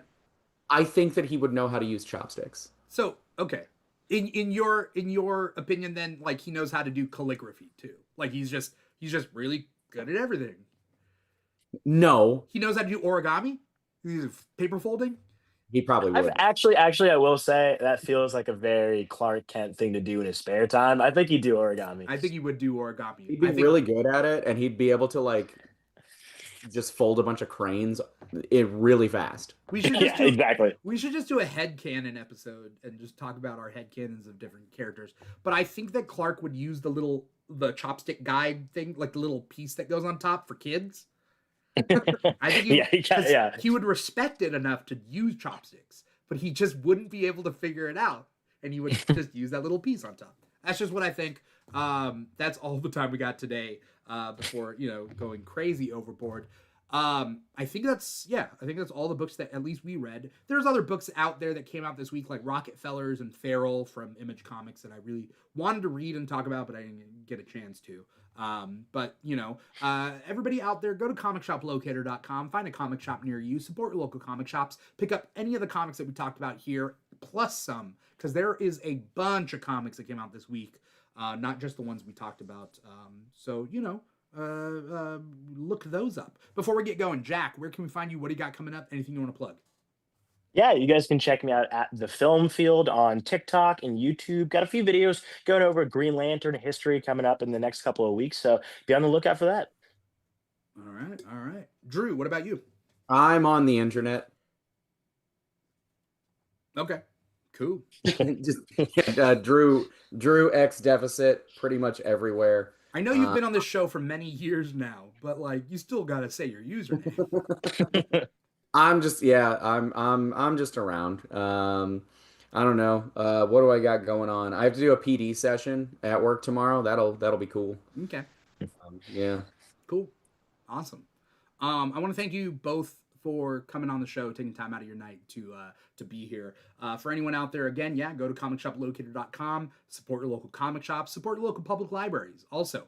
Speaker 3: I think that he would know how to use chopsticks.
Speaker 1: So, okay. In your opinion then, like, he knows how to do calligraphy too. Like he's just really good at everything.
Speaker 3: No.
Speaker 1: He knows how to do origami? He's paper folding?
Speaker 3: He probably would.
Speaker 2: Actually, I will say that feels like a very Clark Kent thing to do in his spare time. I think he'd do origami.
Speaker 1: I think he would do origami.
Speaker 3: He'd be really good at it, and he'd be able to like just fold a bunch of cranes really fast.
Speaker 1: We should just
Speaker 2: exactly.
Speaker 1: We should just do a headcanon episode and just talk about our headcanons of different characters. But I think that Clark would use the chopstick guide thing, like the little piece that goes on top for kids. I think he would respect it enough to use chopsticks, but he just wouldn't be able to figure it out, and he would just use that little piece on top. That's just what I think. That's all the time we got today. Before going crazy overboard. I think that's all the books that at least we read. There's other books out there that came out this week, like Rockefellers and Feral from Image Comics, that I really wanted to read and talk about, but I didn't get a chance to. But everybody out there, go to comicshoplocator.com, find a comic shop near you, support your local comic shops, pick up any of the comics that we talked about here, plus some, because there is a bunch of comics that came out this week. Not just the ones we talked about. So, look those up. Before we get going, Jack, where can we find you? What do you got coming up? Anything you want to plug?
Speaker 2: Yeah, you guys can check me out at The Film Field on TikTok and YouTube. Got a few videos going over Green Lantern history coming up in the next couple of weeks, so be on the lookout for that.
Speaker 1: All right. Drew, what about you?
Speaker 3: I'm on the internet.
Speaker 1: Okay. Cool.
Speaker 3: Just Drew X Deficit pretty much everywhere.
Speaker 1: I know you've been on this show for many years now, but like you still gotta say your username.
Speaker 3: I'm just around. I don't know. What do I got going on? I have to do a PD session at work tomorrow. That'll be cool.
Speaker 1: Okay.
Speaker 3: Yeah.
Speaker 1: Cool. Awesome. I want to thank you both for coming on the show, taking time out of your night to be here. For anyone out there, again, go to comicshoplocator.com, support your local comic shops, support your local public libraries. Also,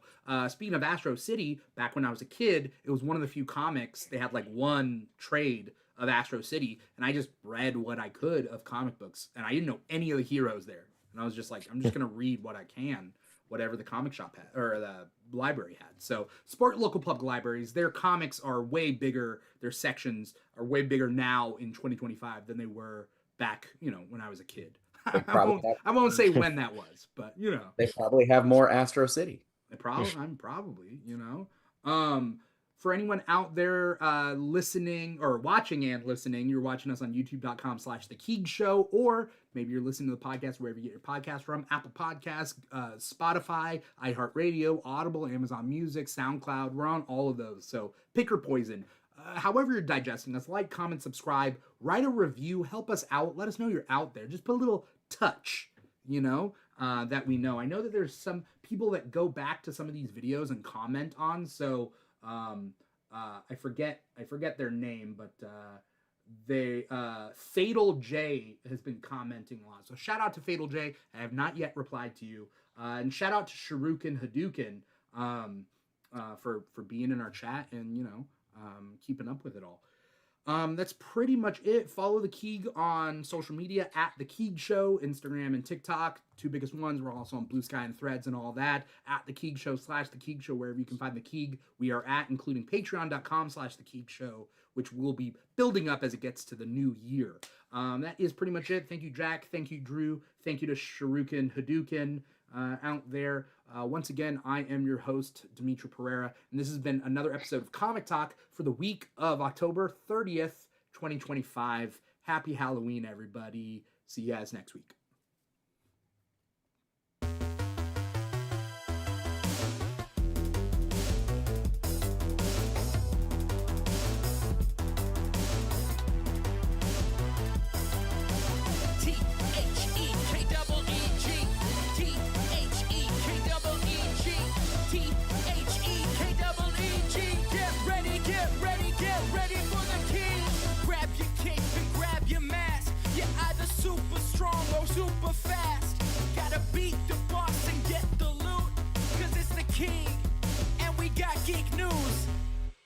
Speaker 1: speaking of Astro City, back when I was a kid, it was one of the few comics, they had like one trade of Astro City, and I just read what I could of comic books, and I didn't know any of the heroes there. And I was just like, I'm just going to read what I can, whatever the comic shop had, or the library had. So support local public libraries. Their comics are way bigger. Their sections are way bigger now in 2025 than they were back, when I was a kid. I won't say when that was, but
Speaker 3: They probably have more Astro City.
Speaker 1: I'm probably, you know. For anyone out there listening or watching and listening, you're watching us on youtube.com/The Keeg Show, or maybe you're listening to the podcast wherever you get your podcast from, Apple Podcasts, Spotify, iHeartRadio, Audible, Amazon Music, SoundCloud. We're on all of those. So pick your poison. However you're digesting us, like, comment, subscribe, write a review, help us out. Let us know you're out there. Just put a little touch, you know, that we know. I know that there's some people that go back to some of these videos and comment on, so I forget their name, but Fatal J has been commenting a lot. So shout out to Fatal J. I have not yet replied to you. And shout out to Shuriken Hadouken for being in our chat and, you know, keeping up with it all. That's pretty much it. Follow the Keeg on social media at The Keeg Show, Instagram and TikTok, two biggest ones. We're also on Blue Sky and Threads and all that. At The Keeg Show / The Keeg Show, wherever you can find The Keeg, we are at, including patreon.com / The Keeg Show, which will be building up as it gets to the new year. That is pretty much it. Thank you, Jack. Thank you, Drew. Thank you to Shuriken Hadouken out there. Once again, I am your host, Dimithri Perera, and this has been another episode of Comic Talk for the week of October 30th, 2025. Happy Halloween, everybody. See you guys next week.
Speaker 4: Super